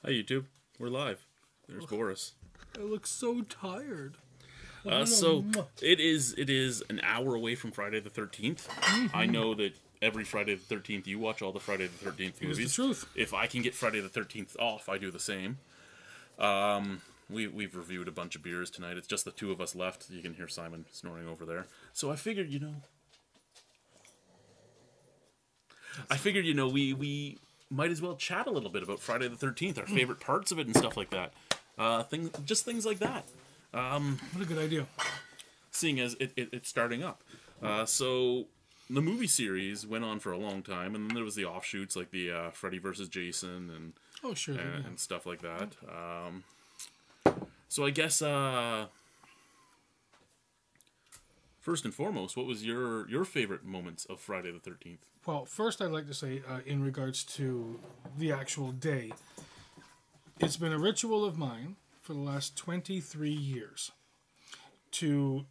Hi, YouTube. We're live. There's Boris. I look so tired. So it is an hour away from Friday the 13th. I know that every Friday the 13th you watch all the Friday the 13th movies. It's the truth. If I can get Friday the 13th off, I do the same. We've reviewed a bunch of beers tonight. It's just the two of us left. You can hear Simon snoring over there. So I figured, we might as well chat a little bit about Friday the 13th, our favorite parts of it and stuff like that. Things like that. What a good idea. Seeing as it's starting up. So the movie series went on for a long time, and then there was the offshoots like the Freddy versus Jason and stuff like that. So I guess first and foremost, what was your favorite moments of Friday the 13th? Well, first I'd like to say, in regards to the actual day, it's been a ritual of mine for the last 23 years to,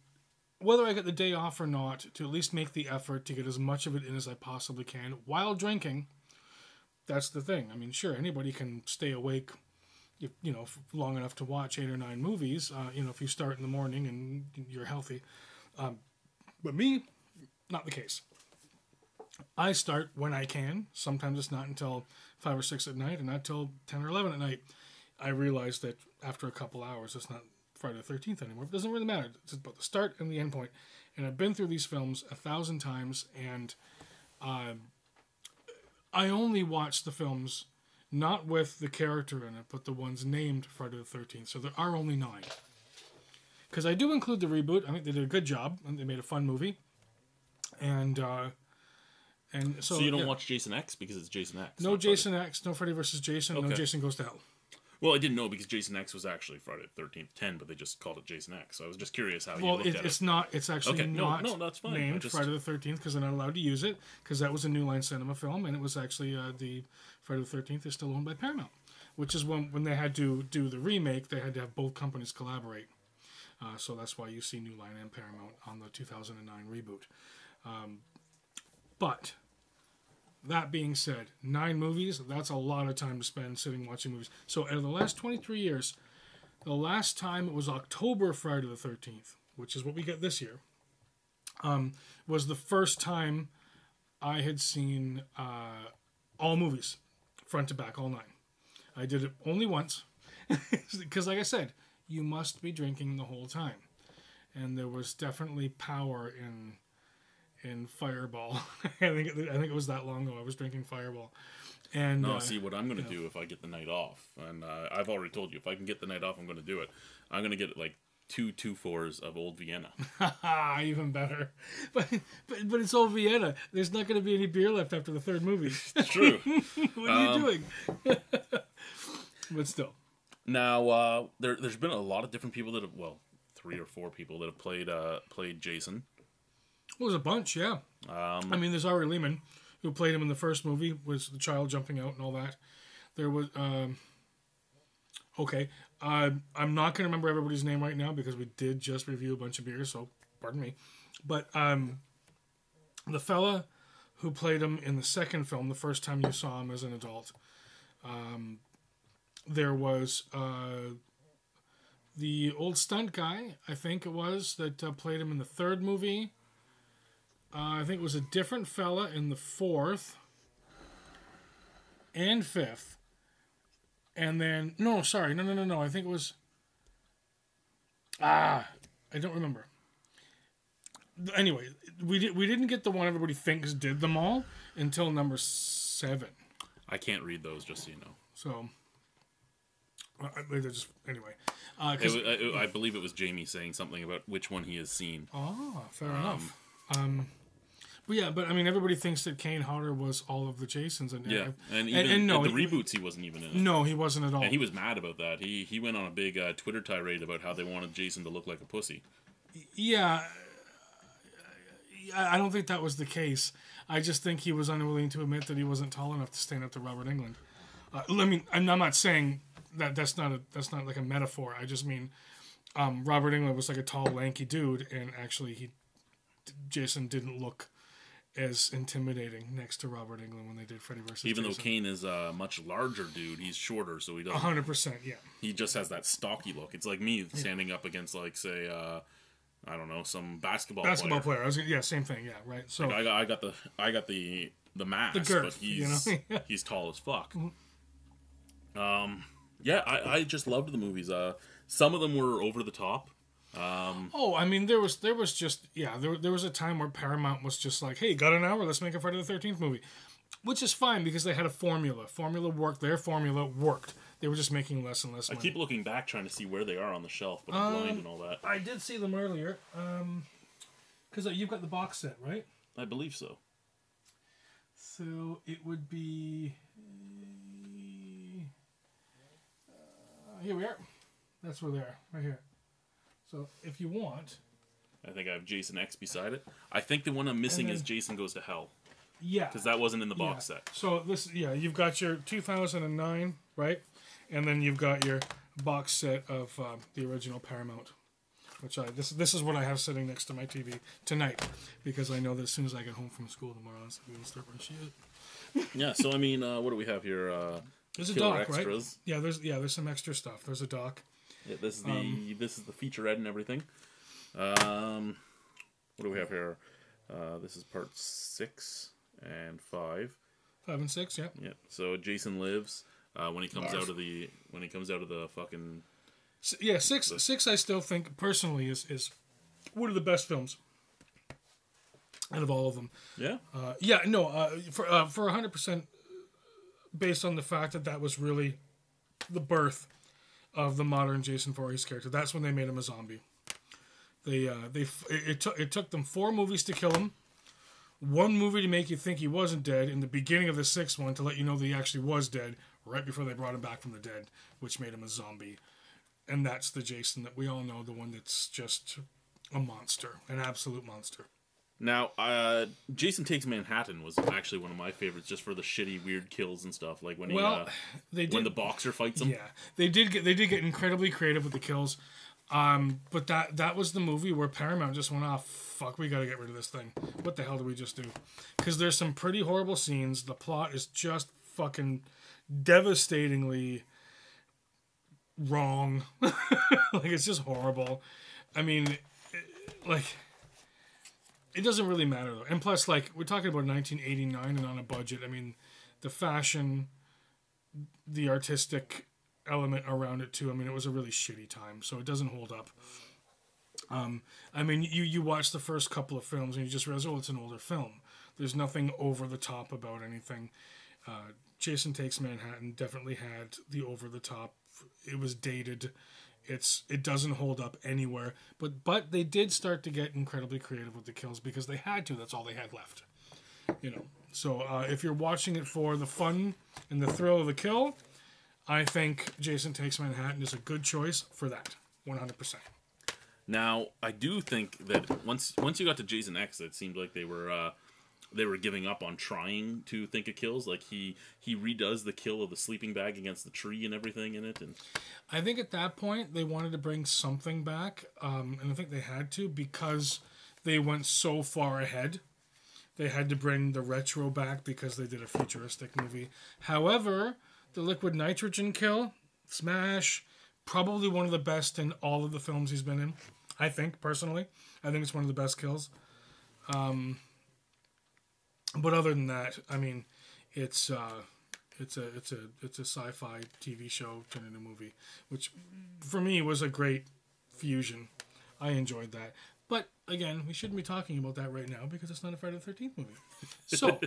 whether I get the day off or not, to at least make the effort to get as much of it in as I possibly can while drinking. That's the thing. I mean, sure, anybody can stay awake, long enough to watch 8 or 9 movies, if you start in the morning and you're healthy. But me, not the case. I start when I can. Sometimes it's not until 5 or 6 at night and not till 10 or 11 at night. I realize that after a couple hours, it's not Friday the 13th anymore. It doesn't really matter. It's about the start and the end point. And I've been through these films 1,000 times, and I only watch the films not with the character in it, but the ones named Friday the 13th. So there are only 9. Because I do include the reboot. I think they did a good job, and they made a fun movie. And so you don't watch Jason X because it's Jason X. No Jason X, no Freddy versus Jason, no Jason Goes to Hell. Well, I didn't know because Jason X was actually Friday the 13th 10, but they just called it Jason X. So I was just curious how you looked at it. It's not. It's actually not that's fine. named Friday the 13th because they're not allowed to use it because that was a New Line Cinema film, and it was actually the Friday the 13th is still owned by Paramount, which is when they had to do the remake, they had to have both companies collaborate. So that's why you see New Line and Paramount on the 2009 reboot. But that being said, 9 movies, that's a lot of time to spend sitting watching movies. So out of the last 23 years, the last time it was October Friday the 13th, which is what we get this year, was the first time I had seen all movies, front to back, all 9. I did it only once, because like I said, you must be drinking the whole time. And there was definitely power in Fireball. I think it was that long ago. I was drinking Fireball. And see what I'm going to do if I get the night off. And I've already told you, if I can get the night off, I'm going to do it. I'm going to get like 2 2-4s of Old Vienna. Even better. But it's Old Vienna. There's not going to be any beer left after the 3rd movie. It's true. What are you doing? But still. Now, there's been a lot of different people that have, 3 or 4 people that have played Jason. Well, there's a bunch, yeah. There's Ari Lehman, who played him in the first movie, was the child jumping out and all that. There was, I'm not going to remember everybody's name right now because we did just review a bunch of beers, so pardon me. But the fella who played him in the second film, the first time you saw him as an adult, there was the old stunt guy, I think it was, that played him in the 3rd movie. I think it was a different fella in the 4th and 5th. And then... No. I think it was... I don't remember. Anyway, we didn't get the one everybody thinks did them all until number 7. I can't read those, just so you know. So... anyway. I believe it was Jamie saying something about which one he has seen. Oh, fair enough. But everybody thinks that Kane Hodder was all of the Jasons. And the reboots, he wasn't even in it. No, he wasn't at all. And he was mad about that. He went on a big Twitter tirade about how they wanted Jason to look like a pussy. Yeah, I don't think that was the case. I just think he was unwilling to admit that he wasn't tall enough to stand up to Robert Englund. I'm not saying that's not like a metaphor. I just mean Robert Englund was like a tall, lanky dude, and actually Jason didn't look as intimidating next to Robert Englund when they did Freddy vs. Even Jason. though Kane is a much larger dude, he's shorter, so he doesn't. 100%, yeah. He just has that stocky look. It's like me standing up against, like, say, I don't know, some basketball player. Same thing. Yeah, right. So like I got the mass, the girth, but he's he's tall as fuck. I just loved the movies. Some of them were over the top. I mean, there was just there was a time where Paramount was just like, hey, got an hour, let's make a Friday the 13th movie, which is fine because they had a formula. Formula worked. Their formula worked. They were just making less and less money. I keep looking back trying to see where they are on the shelf, but I'm blind and all that. I did see them earlier, because you've got the box set, right? I believe so. So it would be here we are. That's where they are, right here. So if you want, I think I have Jason X beside it. I think the one I'm missing is Jason Goes to Hell. Yeah, because that wasn't in the box set. So you've got your 2009, right, and then you've got your box set of the original Paramount, which this is what I have sitting next to my TV tonight, because I know that as soon as I get home from school tomorrow, I'm going to start my shit. Yeah. So I mean, what do we have here? There's a doc, extras. Right? There's some extra stuff. There's a doc. Yeah, this is the featurette and everything. What do we have here? This is part 6 and 5. 5 and 6, yeah. Yeah. So Jason lives when he comes out of the fucking. Yeah, 6 I still think personally is one of the best films out of all of them. Yeah. For 100%, based on the fact that was really the birth of the modern Jason Voorhees character. That's when they made him a zombie. It took them 4 movies to kill him, 1 movie to make you think he wasn't dead, in the beginning of the 6th one to let you know that he actually was dead, right before they brought him back from the dead, which made him a zombie. And that's the Jason that we all know, the one that's just a monster, an absolute monster. Now, Jason Takes Manhattan was actually one of my favorites, just for the shitty, weird kills and stuff. Like when when the boxer fights him. Yeah, they did get incredibly creative with the kills, but that was the movie where Paramount just went off. Fuck, we gotta get rid of this thing. What the hell did we just do? Because there's some pretty horrible scenes. The plot is just fucking devastatingly wrong. Like, it's just horrible. I mean, it doesn't really matter, though. And plus, like, we're talking about 1989 and on a budget. I mean, the fashion, the artistic element around it, too. I mean, it was a really shitty time, so it doesn't hold up. I mean, you watch the first couple of films and you just realize, it's an older film. There's nothing over the top about anything. Jason Takes Manhattan definitely had the over the top. It was dated. It doesn't hold up anywhere, but they did start to get incredibly creative with the kills because they had to. That's all they had left, So if you're watching it for the fun and the thrill of the kill, I think Jason Takes Manhattan is a good choice for that, 100%. Now, I do think that once you got to Jason X, it seemed like they were giving up on trying to think of kills. Like he redoes the kill of the sleeping bag against the tree and everything in it. And I think at that point they wanted to bring something back, and I think they had to because they went so far ahead. They had to bring the retro back because they did a futuristic movie. However, the liquid nitrogen kill, smash, probably one of the best in all of the films he's been in. I think personally, it's one of the best kills. But other than that, I mean, it's a sci-fi TV show turned into a movie, which for me was a great fusion. I enjoyed that. But again, we shouldn't be talking about that right now because it's not a Friday the 13th movie. So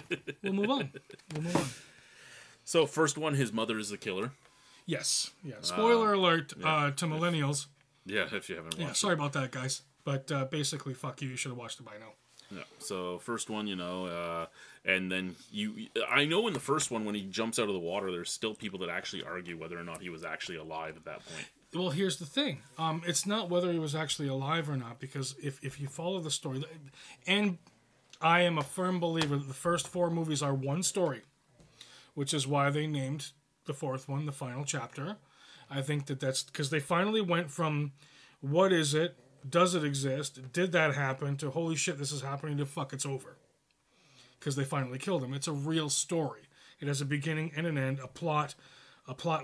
we'll move on. So first one, his mother is the killer. Yes. Yeah. Spoiler alert to millennials. Yeah, if you haven't watched. Yeah. Sorry about that, guys. But basically, fuck you. You should have watched it by now. Yeah. So first one, and then I know in the first one when he jumps out of the water, there's still people that actually argue whether or not he was actually alive at that point. Well, here's the thing. It's not whether he was actually alive or not, because if you follow the story, and I am a firm believer that the first 4 movies are one story, which is why they named the 4th one the final chapter. I think that's because they finally went from what is it, does it exist, did that happen, to holy shit, this is happening, to fuck, it's over. because they finally killed him. It's a real story. It has a beginning and an end, a plot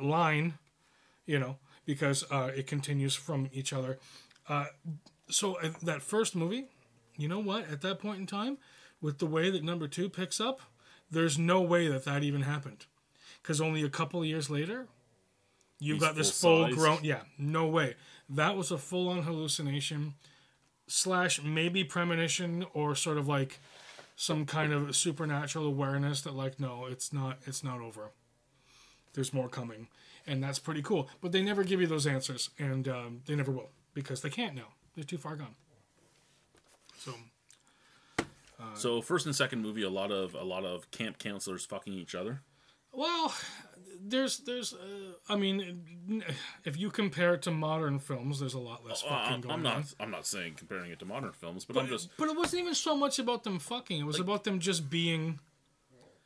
line, because it continues from each other. So that first movie, you know what? At that point in time, with the way that number 2 picks up, there's no way that even happened. Because only a couple of years later, you've got this full-grown... Yeah, no way. That was a full-on hallucination / maybe premonition, or sort of like some kind of supernatural awareness that, like, no, it's not over. There's more coming. And that's pretty cool. But they never give you those answers, and they never will, because they can't now. They're too far gone. So first and second movie, a lot of camp counselors fucking each other. Well, there's I mean, if you compare it to modern films, there's a lot less fucking going on. I'm not saying comparing it to modern films, but But it wasn't even so much about them fucking. It was about them just being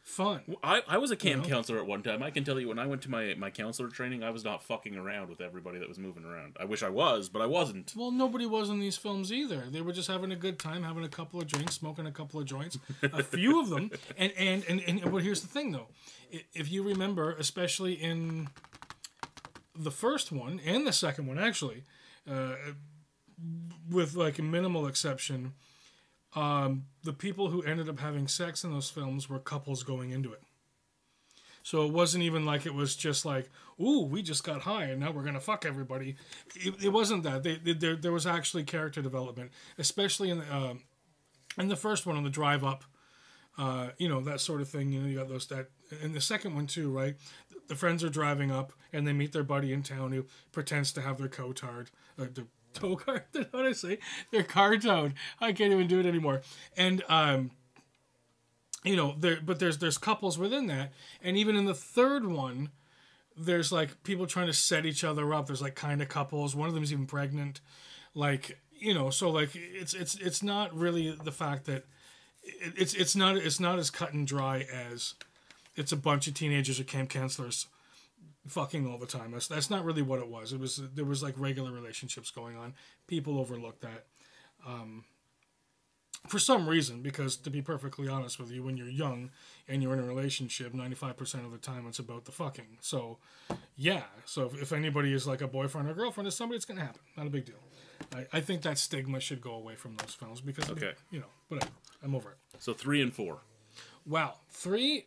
fun. I was a camp counselor at one time. I can tell you, when I went to my counselor training, I was not fucking around with everybody that was moving around. I wish I was, but I wasn't. Well, nobody was in these films either. They were just having a good time, having a couple of drinks, smoking a couple of joints, a few of them. But here's the thing, though. If you remember, especially in the first one and the second one, actually, with like a minimal exception, the people who ended up having sex in those films were couples going into it. So it wasn't even like it was just like, ooh, we just got high and now we're going to fuck everybody. It wasn't that. There was actually character development, especially in the first one on the drive up, that sort of thing. You got that. In the second one too, right? The friends are driving up and they meet their buddy in town who pretends to have their co-tard, tow card. What did I say? They're car towed. I can't even do it anymore. And but there's couples within that, and even in the third one, there's like people trying to set each other up. There's like kind of couples. One of them is even pregnant. Like, so like it's not really the fact that it's not as cut and dry as it's a bunch of teenagers or camp counselors fucking all the time. That's not really what it was. There was like regular relationships going on. People overlooked that for some reason, because to be perfectly honest with you, when you're young and you're in a relationship, 95% of the time it's about the fucking. So yeah, so if anybody is like a boyfriend or girlfriend of somebody, it's gonna happen. Not a big deal. I think that stigma should go away from those films because but I'm over it. So 3 and 4. Wow, 3.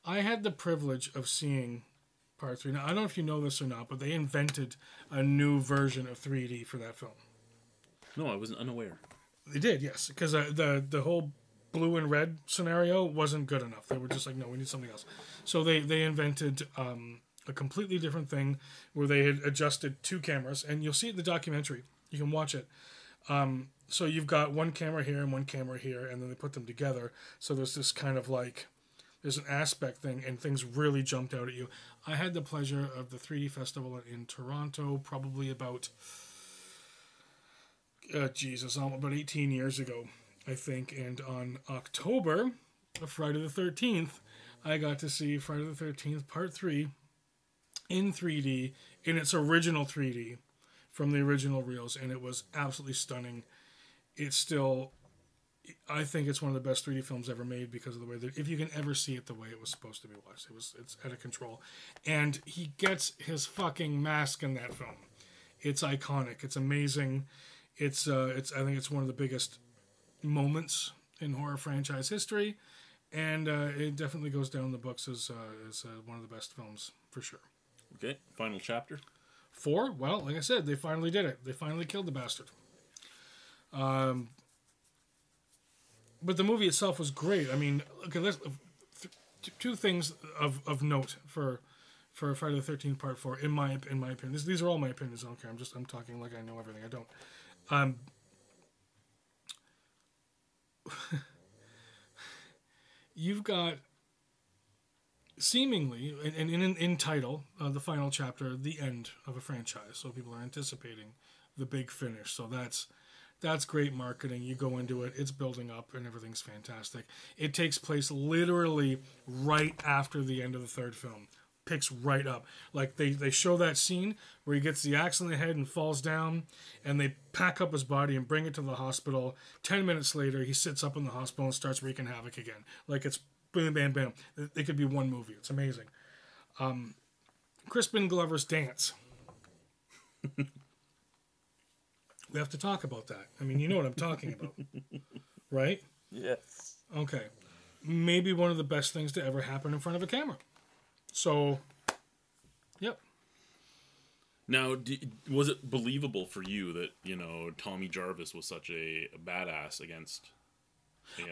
I had the privilege of seeing part 3. Now, I don't know if you know this or not, but they invented a new version of 3D for that film. No, I was unaware. They did, yes, because the whole blue and red scenario wasn't good enough. They were just like, no, we need something else. So they invented a completely different thing where they had adjusted 2 cameras, and you'll see it in the documentary. You can watch it. So you've got one camera here and one camera here, and then they put them together. So there's this kind of like... There's an aspect thing, and things really jumped out at you. I had the pleasure of the 3D festival in Toronto, probably about, about 18 years ago, I think. And on October, Friday the 13th, I got to see Friday the 13th Part 3 in 3D, in its original 3D, from the original reels, and it was absolutely stunning. It's still... I think it's one of the best 3D films ever made because of the way that, if you can ever see it the way it was supposed to be watched, it's out of control. And he gets his fucking mask in that film. It's iconic. It's amazing. I think it's one of the biggest moments in horror franchise history, and it definitely goes down in the books as one of the best films for sure. Okay, final chapter. 4. Well, like I said, they finally did it. They finally killed the bastard. But the movie itself was great. I mean, okay, let's 2 things of note for Friday the 13th Part 4 in my opinion. These are all my opinions. I don't care. I'm talking like I know everything. I don't. You've got seemingly in title the final chapter, the end of a franchise. So people are anticipating the big finish. So that's great marketing. You go into it, it's building up, and everything's fantastic. It takes place literally right after the end of the third film. picks right up. Like they show that scene where he gets the axe in the head and falls down, and they pack up his body and bring it to the hospital. 10 minutes later, he sits up in the hospital and starts wreaking havoc again. Like it's bam, bam, bam. It could be one movie. It's amazing. Crispin Glover's dance. We have to talk about that. I mean, you know what I'm talking about, right? Yes. Okay. Maybe one of the best things to ever happen in front of a camera. So, yep. Now, was it believable for you that, Tommy Jarvis was such a badass against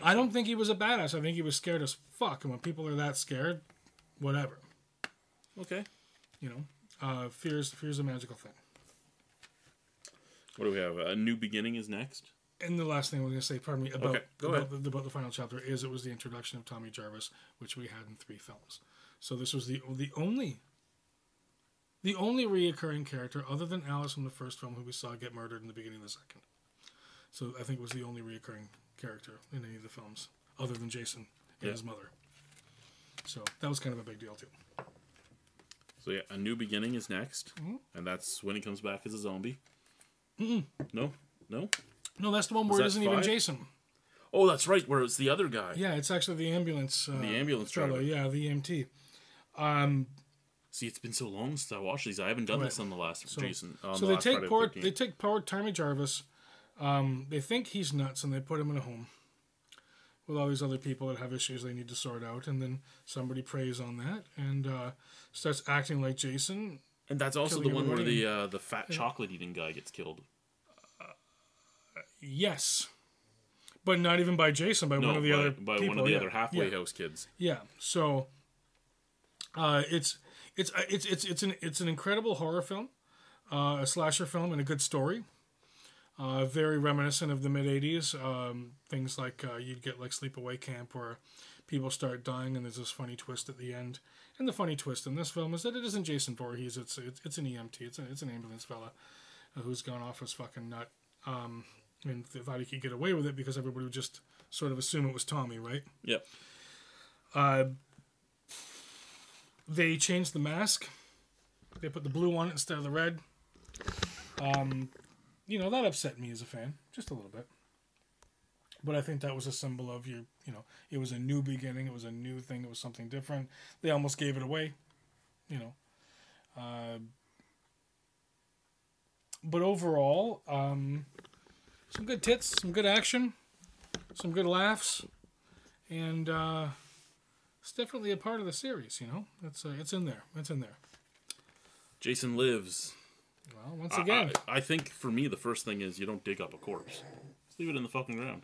I don't think he was a badass. I think he was scared as fuck. And when people are that scared, whatever. Okay. Fear's a magical thing. What do we have? A New Beginning is next? And the last thing I was going to say, pardon me, Okay, go ahead. About the final chapter is it was the introduction of Tommy Jarvis, which we had in 3 films. So this was the only reoccurring character other than Alice from the first film who we saw get murdered in the beginning of the second. So I think it was the only reoccurring character in any of the films other than Jason and his mother. So that was kind of a big deal too. So yeah, A New Beginning is next, and that's when he comes back as a zombie. No, that's the one where it isn't even Jason. Oh, that's right, where it's the other guy. Yeah, it's actually the ambulance. The ambulance fellow. driver. Yeah, the EMT. See, it's been so long since I watched these. I haven't done this on the last Jason. So they take poor Tommy Jarvis. They think he's nuts, and they put him in a home with all these other people that have issues they need to sort out. And then somebody preys on that and starts acting like Jason. And that's also the one where the fat chocolate eating guy gets killed. Yes, but not even by Jason, by one of the other people. One of the other halfway house kids. Yeah. So it's an incredible horror film, a slasher film, and a good story. Very reminiscent of the mid '80s. Things like you'd get like Sleepaway Camp, where people start dying, and there's this funny twist at the end. And the funny twist in this film is that it isn't Jason Voorhees. It's an EMT. It's an ambulance fella who's gone off his fucking nut. And thought he could get away with it because everybody would just sort of assume it was Tommy, right? Yep. They changed the mask. They put the blue on it instead of the red. That upset me as a fan, just a little bit. But I think that was a symbol of it was a new beginning. It was a new thing. It was something different. They almost gave it away, But overall, some good tits, some good action, some good laughs, and it's definitely a part of the series. It's in there. It's in there. Jason Lives. Well, once again, I think for me the first thing is you don't dig up a corpse. Just leave it in the fucking ground.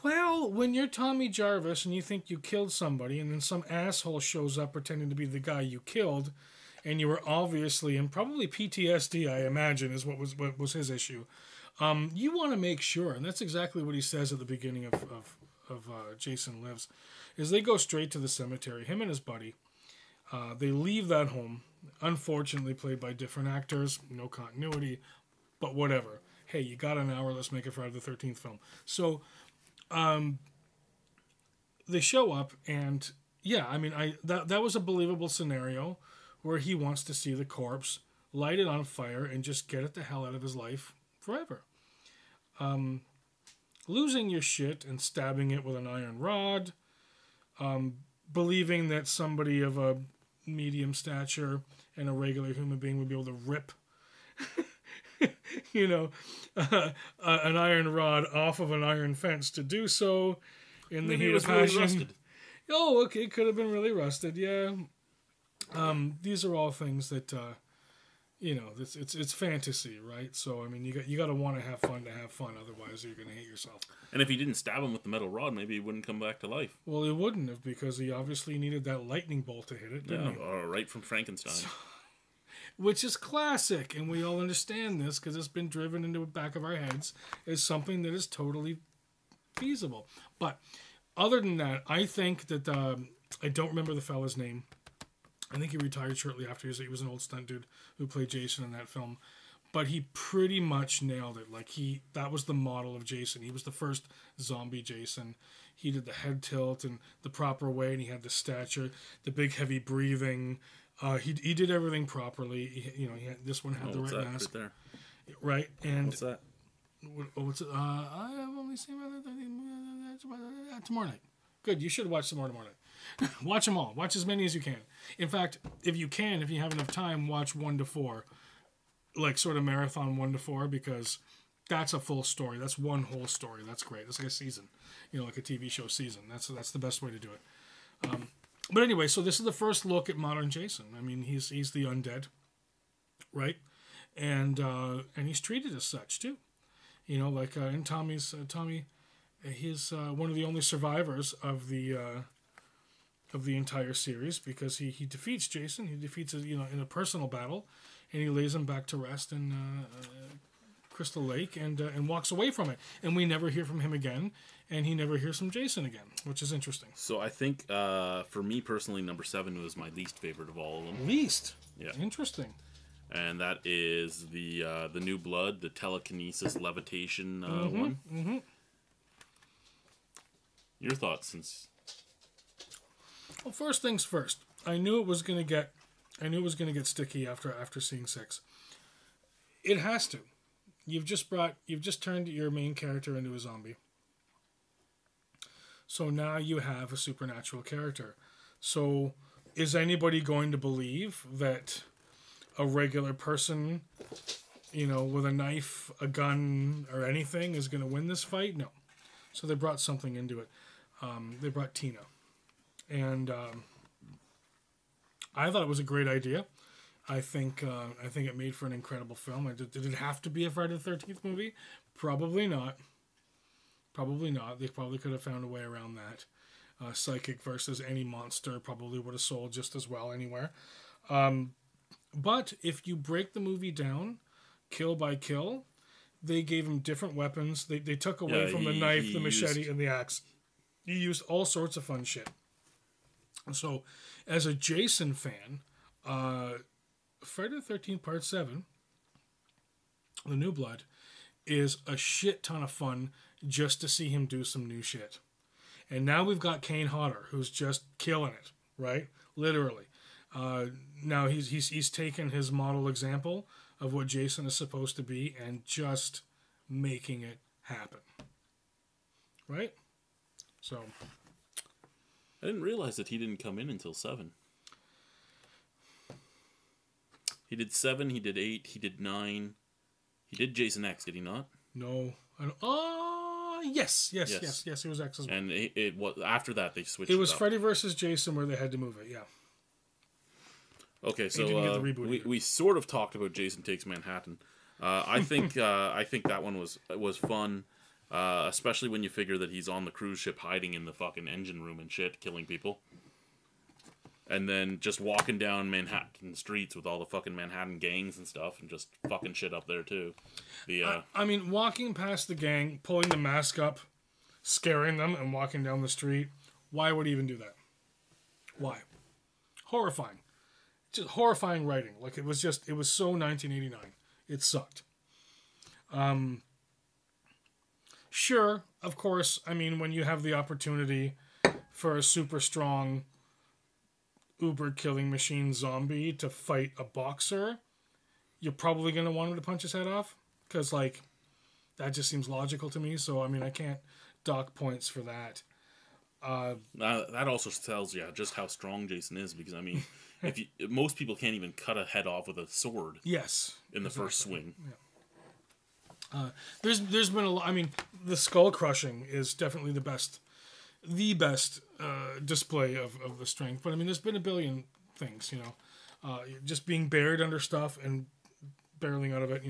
Well, when you're Tommy Jarvis and you think you killed somebody, and then some asshole shows up pretending to be the guy you killed, and you were obviously in probably PTSD, I imagine, is what was his issue. You want to make sure, and that's exactly what he says at the beginning of Jason Lives, is they go straight to the cemetery. Him and his buddy, they leave that home. Unfortunately, played by different actors, no continuity, but whatever. Hey, you got an hour. Let's make it Friday the 13th film. So, they show up, and yeah, I mean, that was a believable scenario where he wants to see the corpse, light it on fire, and just get it the hell out of his life forever. Losing your shit and stabbing it with an iron rod, believing that somebody of a medium stature and a regular human being would be able to rip an iron rod off of an iron fence to do so in the heat of passion. Really oh, okay, could have been really rusted, yeah. These are all things that it's fantasy, right? So I mean, you got to want to have fun, otherwise you're going to hate yourself. And if he didn't stab him with the metal rod, maybe he wouldn't come back to life. Well, he wouldn't have, because he obviously needed that lightning bolt to hit it, didn't he? Right from Frankenstein. Which is classic, and we all understand this because it's been driven into the back of our heads as something that is totally feasible. But other than that, I think that I don't remember the fella's name. I think he retired shortly after. He was an old stunt dude who played Jason in that film. But he pretty much nailed it. That was the model of Jason. He was the first zombie Jason. He did the head tilt in the proper way, and he had the stature, the big heavy breathing. He did everything properly. This one had the right mask, right there? right? And What's that? what's it? I have only seen tomorrow night. Good. You should watch some more tomorrow night. Watch them all. Watch as many as you can. In fact, if you have enough time, watch 1 to 4, like sort of marathon 1 to 4, because that's a full story. That's one whole story. That's great. That's like a season, like a TV show season. That's the best way to do it. But anyway, so this is the first look at modern Jason. I mean, he's the undead, right? And he's treated as such too. Like in Tommy, he's one of the only survivors of the entire series, because he defeats Jason. He defeats in a personal battle, and he lays him back to rest in Crystal Lake and walks away from it. And we never hear from him again, and he never hears from Jason again, which is interesting. So I think for me personally, number 7 was my least favorite of all of them. Least? Yeah. Interesting. And that is the New Blood, the telekinesis levitation one. Mm-hmm. Your thoughts, since... Well, first things first. I knew it was going to get sticky after seeing 6. It has to. You've just turned your main character into a zombie. So now you have a supernatural character. So is anybody going to believe that a regular person, with a knife, a gun, or anything is going to win this fight? No. So they brought something into it. They brought Tina. And I thought it was a great idea. I think it made for an incredible film. Did it have to be a Friday the 13th movie? Probably not. They probably could have found a way around that. Psychic versus any monster probably would have sold just as well anywhere. But if you break the movie down, kill by kill, they gave him different weapons. They took away from the knife, the machete, and the axe. He used all sorts of fun shit. So, as a Jason fan, Friday the 13th Part 7, The New Blood, is a shit ton of fun just to see him do some new shit. And now we've got Kane Hodder, who's just killing it, right? Literally. Now he's taken his model example of what Jason is supposed to be and just making it happen. Right? So... I didn't realize that he didn't come in until 7. He did 7, he did 8, he did 9. He did Jason X, did he not? No. I don't... Yes. He was X as well. And it was after that they switched. It was Freddy versus Jason where they had to move it. Yeah. Okay, so we sort of talked about Jason Takes Manhattan. I think that one was fun. Especially when you figure that he's on the cruise ship hiding in the fucking engine room and shit, killing people. And then just walking down Manhattan streets with all the fucking Manhattan gangs and stuff and just fucking shit up there too. I mean, walking past the gang, pulling the mask up, scaring them, and walking down the street. Why would he even do that? Why? Horrifying. Just horrifying writing. Like, it was so 1989. It sucked. Sure, of course, I mean, when you have the opportunity for a super strong uber killing machine zombie to fight a boxer, you're probably going to want him to punch his head off, because, like, that just seems logical to me, so, I mean, I can't dock points for that. That also tells you just how strong Jason is, because, I mean, most people can't even cut a head off with a sword. Yes. In the first swing. Yeah. There's been a lot. I mean, the skull crushing is definitely the best display of the strength. But I mean, there's been a billion things, just being buried under stuff and barreling out of it,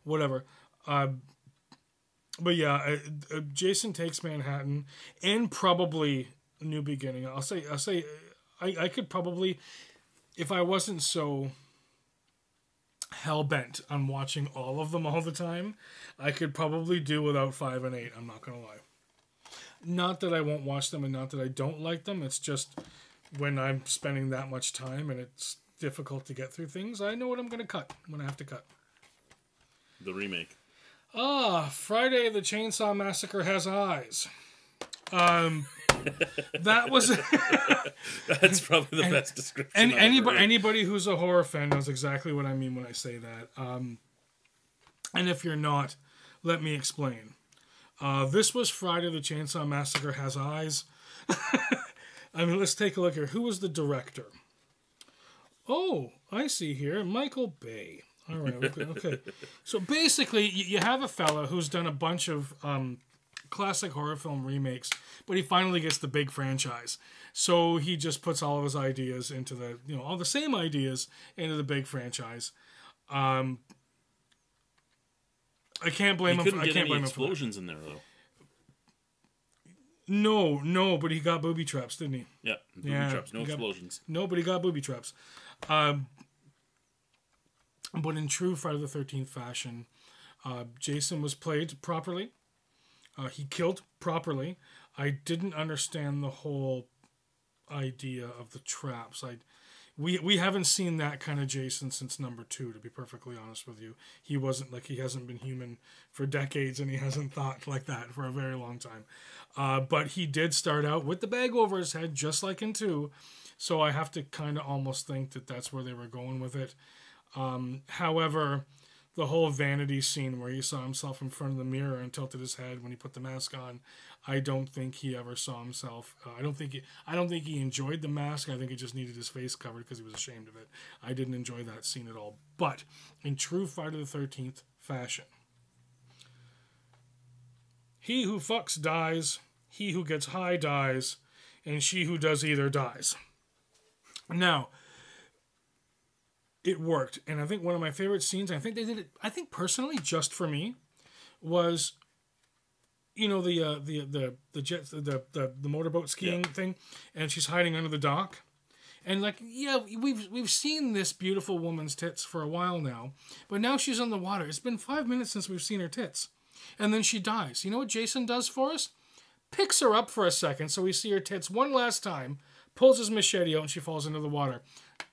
whatever. But yeah, Jason Takes Manhattan and probably New Beginning. I'll say I could probably, if I wasn't so hell-bent on watching all of them all the time, I could probably do without 5 and 8. I'm not going to lie. Not that I won't watch them and not that I don't like them. It's just when I'm spending that much time and it's difficult to get through things, I know what I'm going to cut when I have to cut. The remake. Friday the Chainsaw Massacre has eyes. That was That's probably the best description. and I've ever heard. anybody who's a horror fan knows exactly what I mean when I say that. And if you're not, let me explain. This was Friday the Chainsaw Massacre Has Eyes. I mean, let's take a look here. Who was the director? Oh, I see here. Michael Bay. All right, okay. So basically, you have a fella who's done a bunch of classic horror film remakes, but he finally gets the big franchise. So he just puts all of his ideas into all the same ideas into the big franchise. I can't blame him. I can't blame him for explosions in there though. No, but he got booby traps, didn't he? Yeah, booby traps, no explosions. No, but he got booby traps. But in true Friday the 13th fashion, Jason was played properly. He killed properly. I didn't understand the whole idea of the traps. We haven't seen that kind of Jason since number 2, to be perfectly honest with you. He hasn't been human for decades, and he hasn't thought like that for a very long time. But he did start out with the bag over his head, just like in 2. So I have to kind of almost think that that's where they were going with it. However, the whole vanity scene where he saw himself in front of the mirror and tilted his head when he put the mask on, I don't think he ever saw himself. I don't think he enjoyed the mask. I think he just needed his face covered because he was ashamed of it. I didn't enjoy that scene at all. But in true Friday the 13th fashion, he who fucks dies, he who gets high dies, and she who does either dies. Now, it worked, and I think one of my favorite scenes, I think they did it, I think personally, just for me, was, the motorboat skiing thing, and she's hiding under the dock, and we've seen this beautiful woman's tits for a while now, but now she's on the water. It's been 5 minutes since we've seen her tits, and then she dies. You know what Jason does for us? Picks her up for a second, so we see her tits one last time, pulls his machete out, and she falls into the water.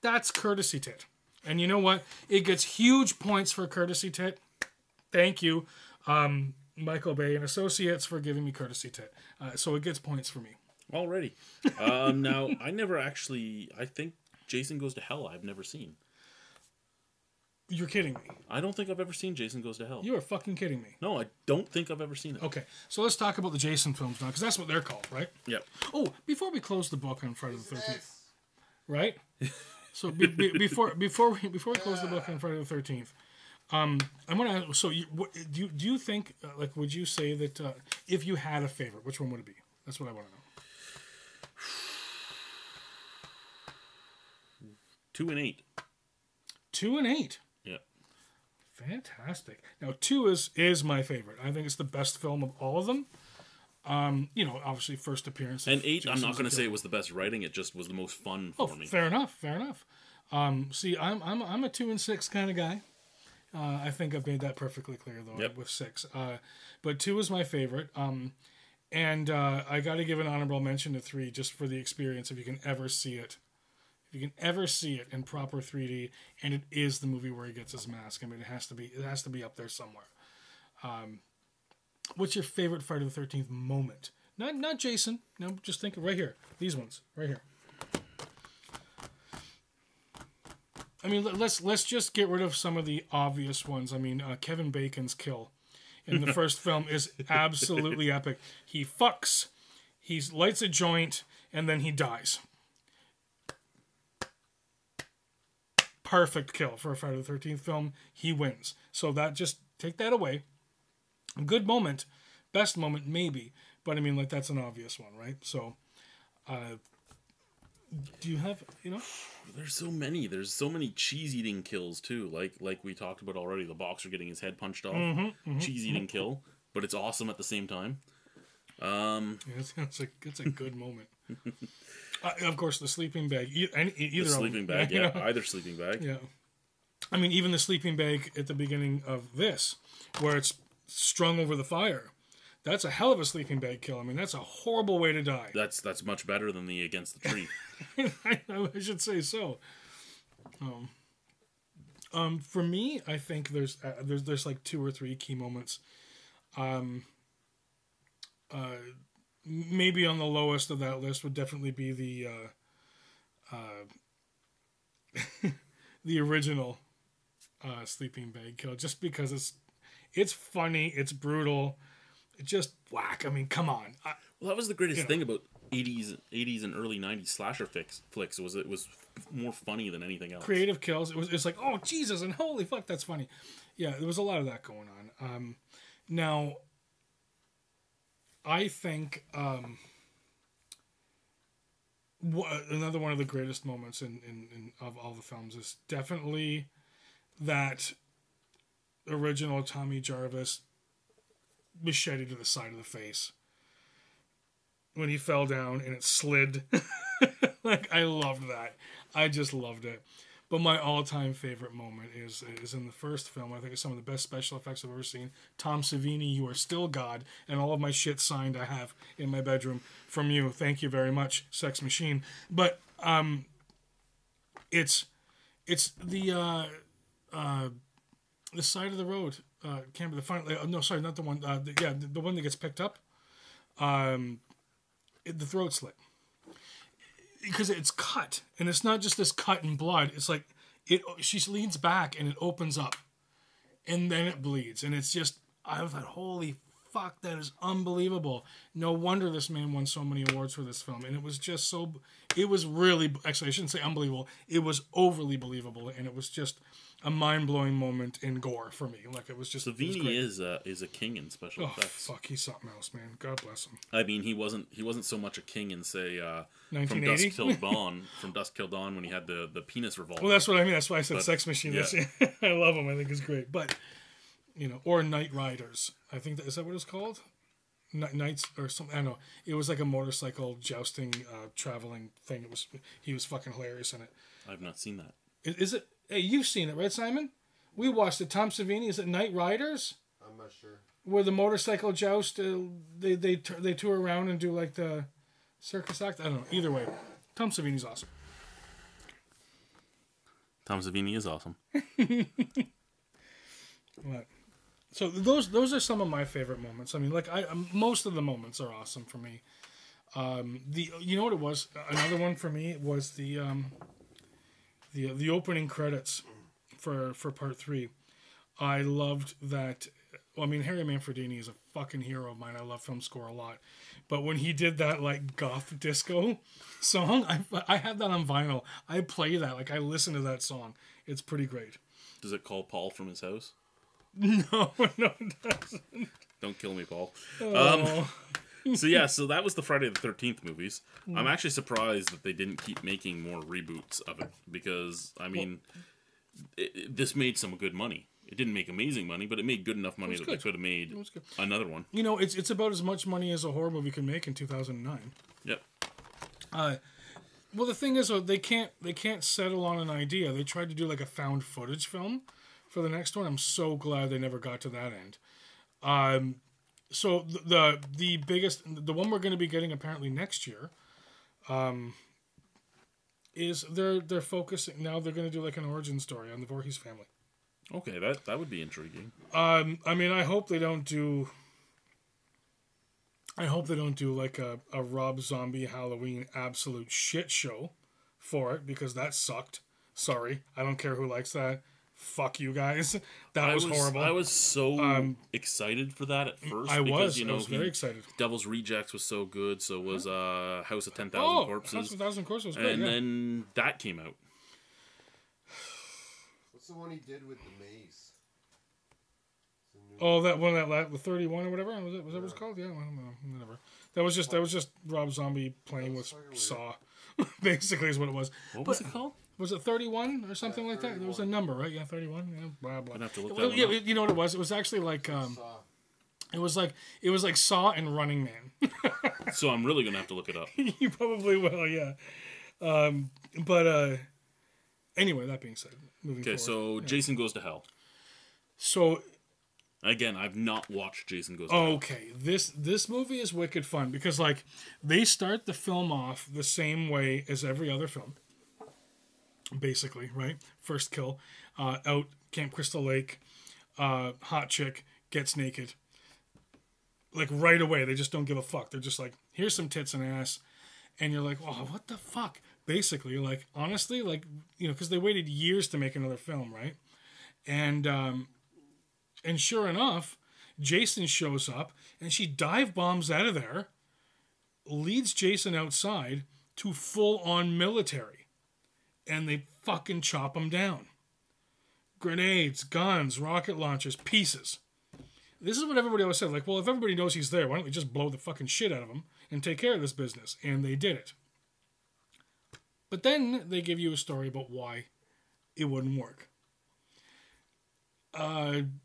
That's courtesy tit. And you know what? It gets huge points for courtesy tit. Thank you, Michael Bay and Associates, for giving me courtesy tit. So it gets points for me. Already. Now, I think Jason Goes to Hell I've never seen. You're kidding me. I don't think I've ever seen Jason Goes to Hell. You are fucking kidding me. No, I don't think I've ever seen it. Okay, so let's talk about the Jason films now, because that's what they're called, right? Yep. Oh, before we close the book on Friday the 13th, right? So before we close the book on Friday the 13th, I'm gonna. So do you think would you say that if you had a favorite, which one would it be? That's what I want to know. 2 and 8. 2 and 8. Yeah. Fantastic. Now 2 is my favorite. I think it's the best film of all of them. Obviously first appearance. And 8, I'm not going to say it was the best writing. It just was the most fun for me. Fair enough. See, I'm a 2 and 6 kind of guy. I think I've made that perfectly clear though. Yep. With 6. But 2 is my favorite. And I got to give an honorable mention to 3 just for the experience. If you can ever see it in proper 3D, and it is the movie where he gets his mask. I mean, it has to be up there somewhere. What's your favorite Friday the 13th moment? Not Jason. No, just think right here. These ones right here. I mean, let's just get rid of some of the obvious ones. I mean, Kevin Bacon's kill in the first film is absolutely epic. He fucks, he lights a joint, and then he dies. Perfect kill for a Friday the 13th film. He wins. So just take that away. A good moment, best moment maybe, but I mean that's an obvious one, right? So, do you have There's so many. There's so many cheese eating kills too. Like we talked about already. The boxer getting his head punched off. Cheese eating kill, but it's awesome at the same time. It's a good moment. Of course, the sleeping bag. Either the sleeping bag, yeah. Either sleeping bag. Yeah. I mean, even the sleeping bag at the beginning of this, where it's strung over the fire. That's a hell of a sleeping bag kill. I mean, that's a horrible way to die. That's much better than the against the tree. I should say so. For me, I think there's like 2 or 3 key moments. maybe on the lowest of that list would definitely be the original sleeping bag kill, just because it's funny, it's brutal, it's just whack. I mean, come on. Well, that was the greatest thing about 80s and early 90s slasher flicks was it was more funny than anything else. Creative kills. It's like, oh Jesus and holy fuck, that's funny. Yeah, there was a lot of that going on. Now, I think another one of the greatest moments in of all the films is definitely that original Tommy Jarvis machete to the side of the face when he fell down and it slid. Like, I loved that. I just loved it. But my all-time favorite moment is in the first film. I think it's some of the best special effects I've ever seen. Tom Savini, you are still God, and all of my shit signed I have in my bedroom from you. Thank you very much, Sex Machine. But it's the side of the road. Can't be the final. No, sorry, not the one. The one that gets picked up. The throat slit. Because it's cut, and it's not just this cut in blood. It's like she leans back and it opens up, and then it bleeds, and it's just, I thought, holy fuck, that is unbelievable. No wonder this man won so many awards for this film, and it was just so. It was really, actually, I shouldn't say unbelievable. It was overly believable, and it was just a mind-blowing moment in gore for me. Like, it was just. Savini is a king in special effects. Fuck, he's something else, man. God bless him. I mean, he wasn't so much a king in, say, from 1980? Dusk Till Dawn when he had the penis revolver. Well, that's what I mean. That's why I said Sex Machine. Yeah. I love him. I think he's great. But, or Night Riders. I think is that what it's called? Knights or something. I don't know. It was like a motorcycle jousting, traveling thing. He was fucking hilarious in it. I've not seen that. Is it? Hey, you've seen it, right, Simon? We watched it. Tom Savini. Is it Night Riders? I'm not sure. Where the motorcycle joust, they tour around and do like the circus act. I don't know. Either way, Tom Savini's awesome. Tom Savini is awesome. What? So those are some of my favorite moments. I mean, like most of the moments are awesome for me. You know what it was? Another one for me was the opening credits for part 3. I loved that. Well, I mean, Harry Manfredini is a fucking hero of mine. I love film score a lot, but when he did that like goth disco song, I have that on vinyl. I play that. Like, I listen to that song. It's pretty great. Does it call Paul from his house? No, it doesn't. Don't kill me, Paul. Oh. So that was the Friday the 13th movies. I'm actually surprised that they didn't keep making more reboots of it because, I mean, this made some good money. It didn't make amazing money, but it made good enough money that they could have made another one. It's about as much money as a horror movie can make in 2009. Yep. Well, the thing is, though, they can't settle on an idea. They tried to do like a found footage film for the next one. I'm so glad they never got to that end. So the biggest, the one we're going to be getting apparently next year, is they're focusing now. They're going to do like an origin story on the Voorhees family. Okay, that would be intriguing. I mean, I hope they don't do like a Rob Zombie Halloween absolute shit show for it, because that sucked. Sorry, I don't care who likes that. Fuck you guys. That was horrible. I was so excited for that at first. I was very excited. Devil's Rejects was so good. So was House of 10,000 Corpses. House of 10,000 Corpses was great. And then that came out. What's the one he did with the mace? Oh, that one, the 31 or whatever. Was that what it's called? Yeah, whatever. That was just Rob Zombie playing with Saw. Basically, is what it was. What was it called? Was it 31 or something like that? There was a number, right? Yeah, 31. Yeah, blah blah. I'd have to look that one up. You know what it was? It was actually like it was like Saw and Running Man. So I'm really gonna have to look it up. You probably will, yeah. But anyway, that being said, moving forward. So Jason Goes to Hell. So again, I've not watched Jason Goes to Hell. Okay, this movie is wicked fun because like they start the film off the same way as every other film. Basically, right? First kill, out Camp Crystal Lake, hot chick gets naked, Like right away, they just don't give a fuck. They're just like, here's some tits and ass, and you're like, oh, what the fuck? Basically, like honestly, like because they waited years to make another film, right? And sure enough, Jason shows up, and she dive bombs out of there, leads Jason outside to full on military, and they fucking chop him down. Grenades, guns, rocket launchers, pieces. This is what everybody always said. Like, well, if everybody knows he's there, why don't we just blow the fucking shit out of him and take care of this business? And they did it. But then they give you a story about why it wouldn't work.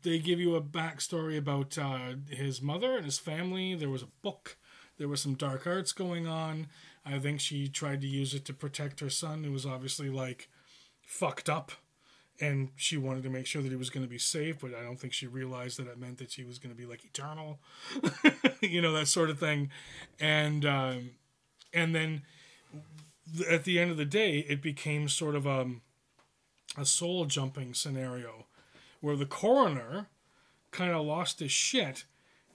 They give you a backstory about his mother and his family. There was a book. There was some dark arts going on. I think she tried to use it to protect her son, who was obviously, like, fucked up. And she wanted to make sure that he was going to be safe, but I don't think she realized that it meant that she was going to be, like, eternal. That sort of thing. And then at the end of the day, it became sort of a soul-jumping scenario where the coroner kind of lost his shit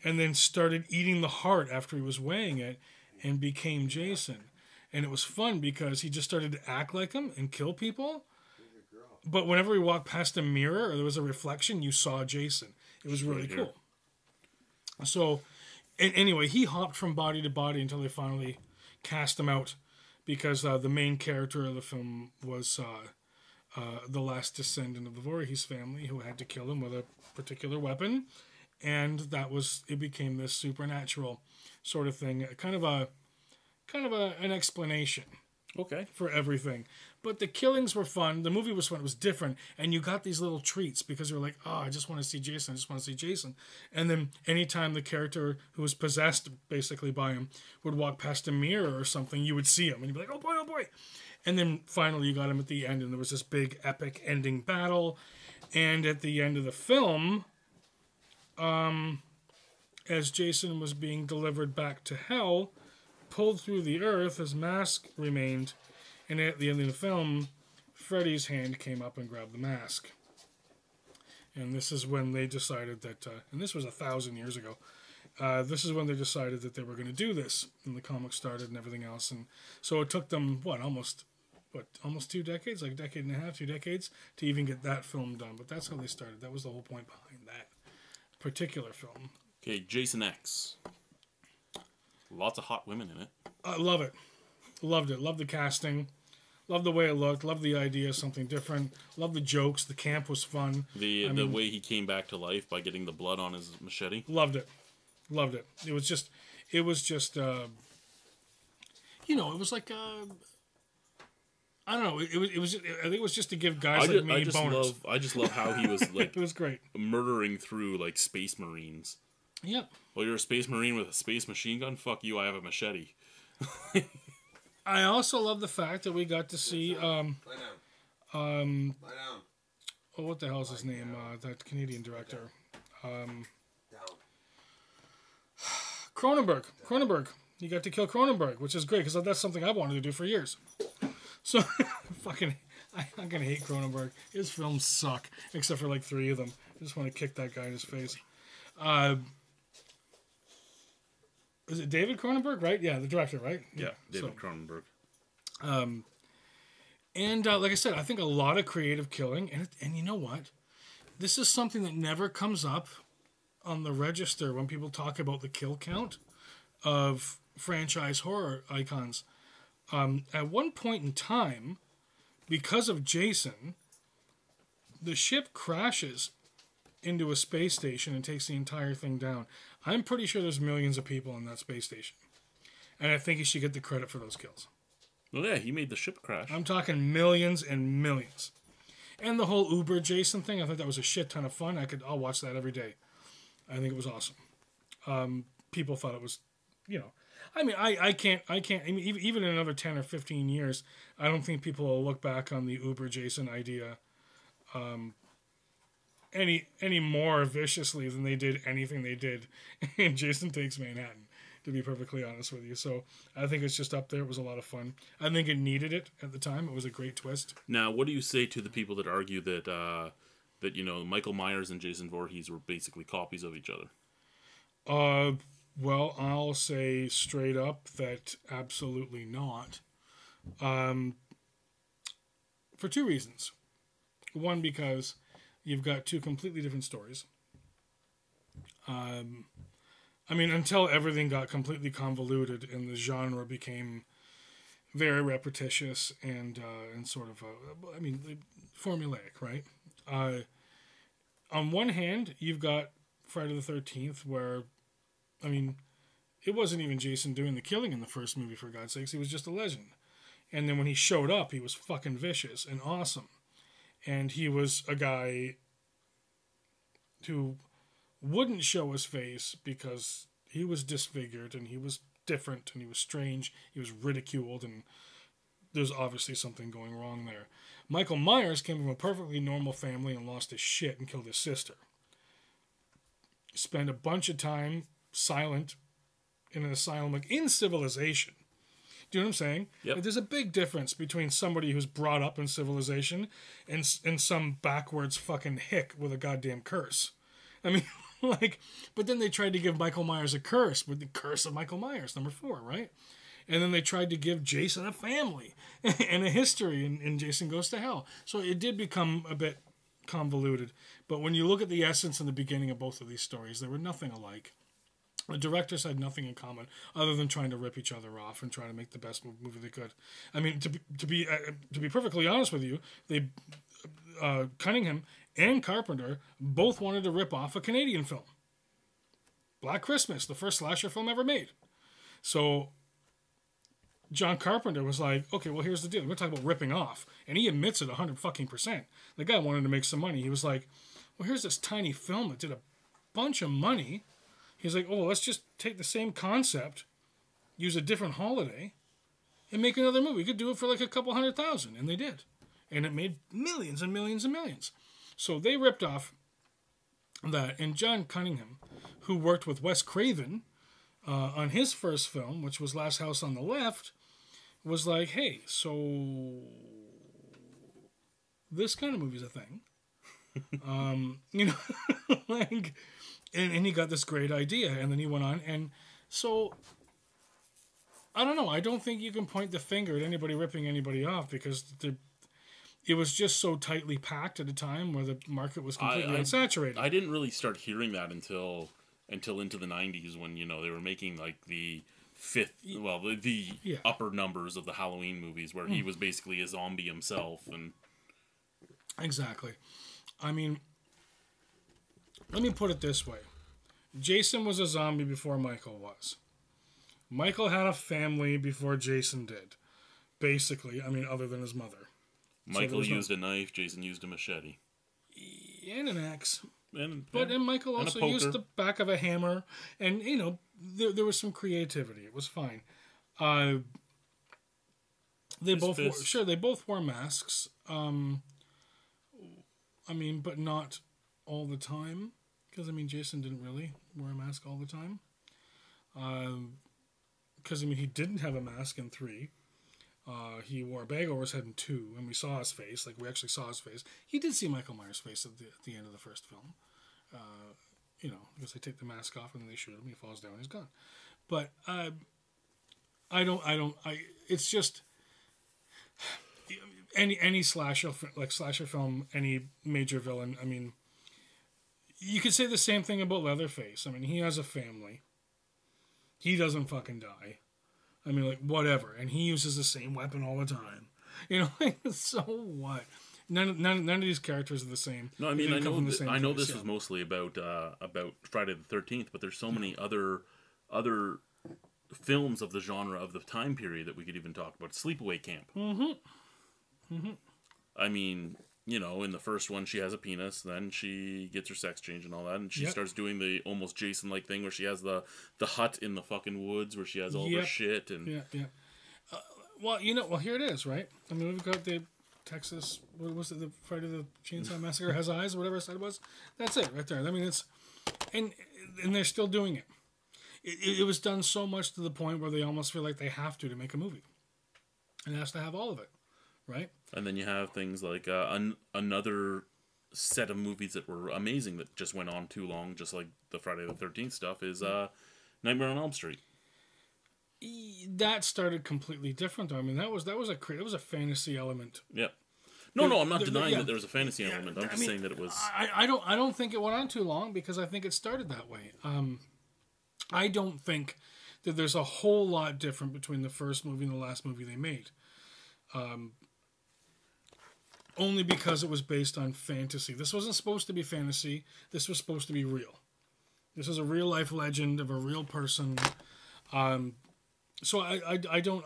and then started eating the heart after he was weighing it and became Jason. And it was fun because he just started to act like him and kill people. But whenever he walked past a mirror or there was a reflection, you saw Jason. It was really cool. So, anyway, he hopped from body to body until they finally cast him out because the main character of the film was the last descendant of the Voorhees family who had to kill him with a particular weapon. And it became this supernatural sort of thing, kind of an explanation. Okay. For everything. But the killings were fun. The movie was fun. It was different. And you got these little treats because you're like, oh, I just want to see Jason. I just want to see Jason. And then anytime the character who was possessed basically by him would walk past a mirror or something, you would see him. And you'd be like, oh boy, oh boy. And then finally you got him at the end and there was this big epic ending battle. And at the end of the film, as Jason was being delivered back to hell, pulled through the earth, his mask remained, and at the end of the film, Freddy's hand came up and grabbed the mask. And this is when they decided that, and this was 1,000 years ago, this is when they decided that they were going to do this, and the comic started and everything else. And so it took them, almost 2 decades, like a decade and a half, 2 decades, to even get that film done. But that's how they started. That was the whole point behind that particular film. Okay, Jason X. Lots of hot women in it. I love it. Loved it. Loved the casting. Loved the way it looked. Loved the idea of something different. Loved the jokes. The camp was fun. The way he came back to life by getting the blood on his machete. Loved it. Loved it. It was just it was like I don't know. It was. I think it was just to give guys like me bonus. I just love how he was like. It was great. Murdering through like space marines. Yep. Well, you're a space marine with a space machine gun. Fuck you! I have a machete. I also love the fact that we got to see. Lie down. Oh, what the hell is his name? That Canadian director. Down. Cronenberg. Cronenberg. You got to kill Cronenberg, which is great because that's something I've wanted to do for years. So, I'm gonna hate Cronenberg. His films suck, except for like 3 of them. I just want to kick that guy in his face. Is it David Cronenberg, right? Yeah, the director, right? Yeah, David Cronenberg. And like I said, I think a lot of creative killing, and you know what? This is something that never comes up on the register when people talk about the kill count of franchise horror icons. At one point in time, because of Jason, the ship crashes into a space station and takes the entire thing down. I'm pretty sure there's millions of people in that space station. And I think he should get the credit for those kills. Well, yeah, he made the ship crash. I'm talking millions and millions. And the whole Uber Jason thing, I thought that was a shit ton of fun. I'll watch that every day. I think it was awesome. People thought it was, I mean, I can't, even in another 10 or 15 years, I don't think people will look back on the Uber Jason idea any more viciously than they did anything they did in Jason Takes Manhattan, to be perfectly honest with you. So I think it's just up there. It was a lot of fun. I think it needed it at the time. It was a great twist. Now, what do you say to the people that argue that Michael Myers and Jason Voorhees were basically copies of each other? Well, I'll say straight up that absolutely not. For two reasons. One, because you've got two completely different stories. I mean, until everything got completely convoluted and the genre became very repetitious and sort of, formulaic, right? On one hand, you've got Friday the 13th, where, I mean, it wasn't even Jason doing the killing in the first movie, for God's sakes. He was just a legend. And then when he showed up, he was fucking vicious and awesome. And he was a guy who wouldn't show his face because he was disfigured and he was different and he was strange. He was ridiculed, and there's obviously something going wrong there. Michael Myers came from a perfectly normal family and lost his shit and killed his sister. Spent a bunch of time silent in an asylum, like in civilization. Do you know what I'm saying? Yep. Like, there's a big difference between somebody who's brought up in civilization and some backwards fucking hick with a goddamn curse. I mean, like, but then they tried to give Michael Myers a curse with the curse of Michael Myers, number 4, right? And then they tried to give Jason a family and a history in Jason Goes to Hell. So it did become a bit convoluted. But when you look at the essence and the beginning of both of these stories, they were nothing alike. The directors had nothing in common other than trying to rip each other off and try to make the best movie they could. I mean, to be perfectly honest with you, they Cunningham and Carpenter both wanted to rip off a Canadian film, Black Christmas, the first slasher film ever made. So John Carpenter was like, okay, well, here's the deal. We're going to talk about ripping off. And he admits it 100%. The guy wanted to make some money. He was like, well, here's this tiny film that did a bunch of money. He's like, oh, well, let's just take the same concept, use a different holiday, and make another movie. We could do it for like a couple $100,000. And they did. And it made millions and millions and millions. So they ripped off that. And John Cunningham, who worked with Wes Craven on his first film, which was Last House on the Left, was like, hey, so this kind of movie's a thing. Like, and he got this great idea, and then he went on, and so I don't know. I don't think you can point the finger at anybody ripping anybody off because it was just so tightly packed at a time where the market was completely unsaturated. I didn't really start hearing that until into the 90s when, they were making like the upper numbers of the Halloween movies where he was basically a zombie himself. And exactly. I mean, let me put it this way. Jason was a zombie before Michael was. Michael had a family before Jason did. Basically, I mean, other than his mother. Michael used a knife, Jason used a machete. And an axe. And Michael and also used the back of a hammer. And, there was some creativity. It was fine. They both wore masks. But not all the time. Because, Jason didn't really wear a mask all the time. Because, he didn't have a mask in 3. He wore a bag over his head in 2, and we saw his face. Like, we actually saw his face. He did see Michael Myers' face at the end of the first film. Because they take the mask off and they shoot him. He falls down. He's gone. But it's just any slasher film, any major villain. You could say the same thing about Leatherface. He has a family. He doesn't fucking die. Whatever. And he uses the same weapon all the time. So what? None of these characters are the same. No, I know this is mostly about Friday the 13th, but there's so many other films of the genre of the time period that we could even talk about. Sleepaway Camp. Mm-hmm. Mm-hmm. In the first one, she has a penis, then she gets her sex change and all that, and she starts doing the almost Jason-like thing where she has the hut in the fucking woods where she has all her shit. And here it is, right? We've got the Texas, what was it, the Friday the Chainsaw Massacre Has Eyes, or whatever I said it was. That's it, right there. It's, and they're still doing it. It was done so much to the point where they almost feel like they have to make a movie. And it has to have all of it, right? And then you have things like another set of movies that were amazing that just went on too long, just like the Friday the 13th stuff, is Nightmare on Elm Street. That started completely different, though. I mean, that was a fantasy element. Yeah. No, I'm not denying that there was a fantasy element. I'm just saying that it was. I don't think it went on too long because I think it started that way. I don't think that there's a whole lot different between the first movie and the last movie they made. Only because it was based on fantasy. This wasn't supposed to be fantasy. This was supposed to be real. This is a real life legend of a real person. So I don't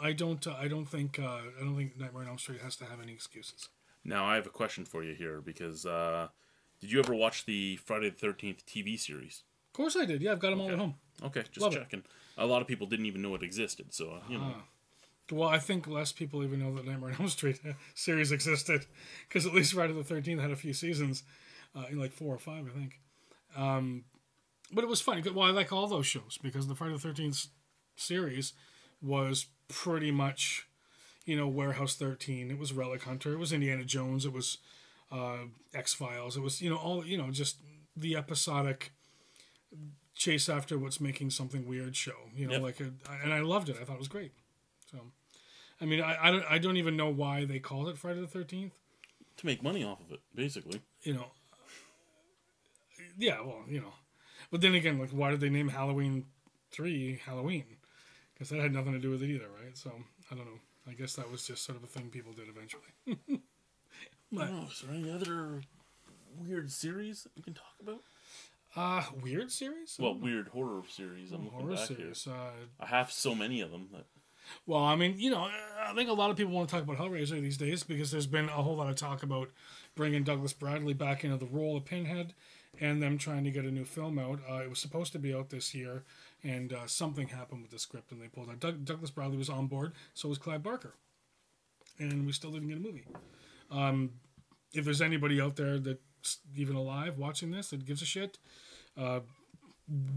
think Nightmare on Elm Street has to have any excuses. Now I have a question for you here because did you ever watch the Friday the 13th TV series? Of course I did. Yeah, I've got them all at home. Okay, just Love checking. A lot of people didn't even know it existed, so you know. Well, I think less people even know that Nightmare on Elm Street series existed, because at least Friday the 13th had a few seasons, in like 4 or 5, I think. But it was funny. Well, I like all those shows because the Friday the 13th series was pretty much, Warehouse 13. It was Relic Hunter. It was Indiana Jones. It was X-Files. It was all just the episodic chase after what's making something weird show. And I loved it. I thought it was great. So, I mean, I don't even know why they called it Friday the 13th. To make money off of it, basically. Yeah, well, But then again, like, why did they name Halloween 3 Halloween? Because that had nothing to do with it either, right? So, I don't know. I guess that was just sort of a thing people did eventually. But, is there any other weird series that we can talk about? Weird series? Well, weird horror series. I'm looking back series. Here. I have so many of them that... Well, I mean, I think a lot of people want to talk about Hellraiser these days because there's been a whole lot of talk about bringing Douglas Bradley back into the role of Pinhead and them trying to get a new film out. It was supposed to be out this year, and something happened with the script, and they pulled out. Douglas Bradley was on board, so was Clive Barker. And we still didn't get a movie. If there's anybody out there that's even alive watching this that gives a shit,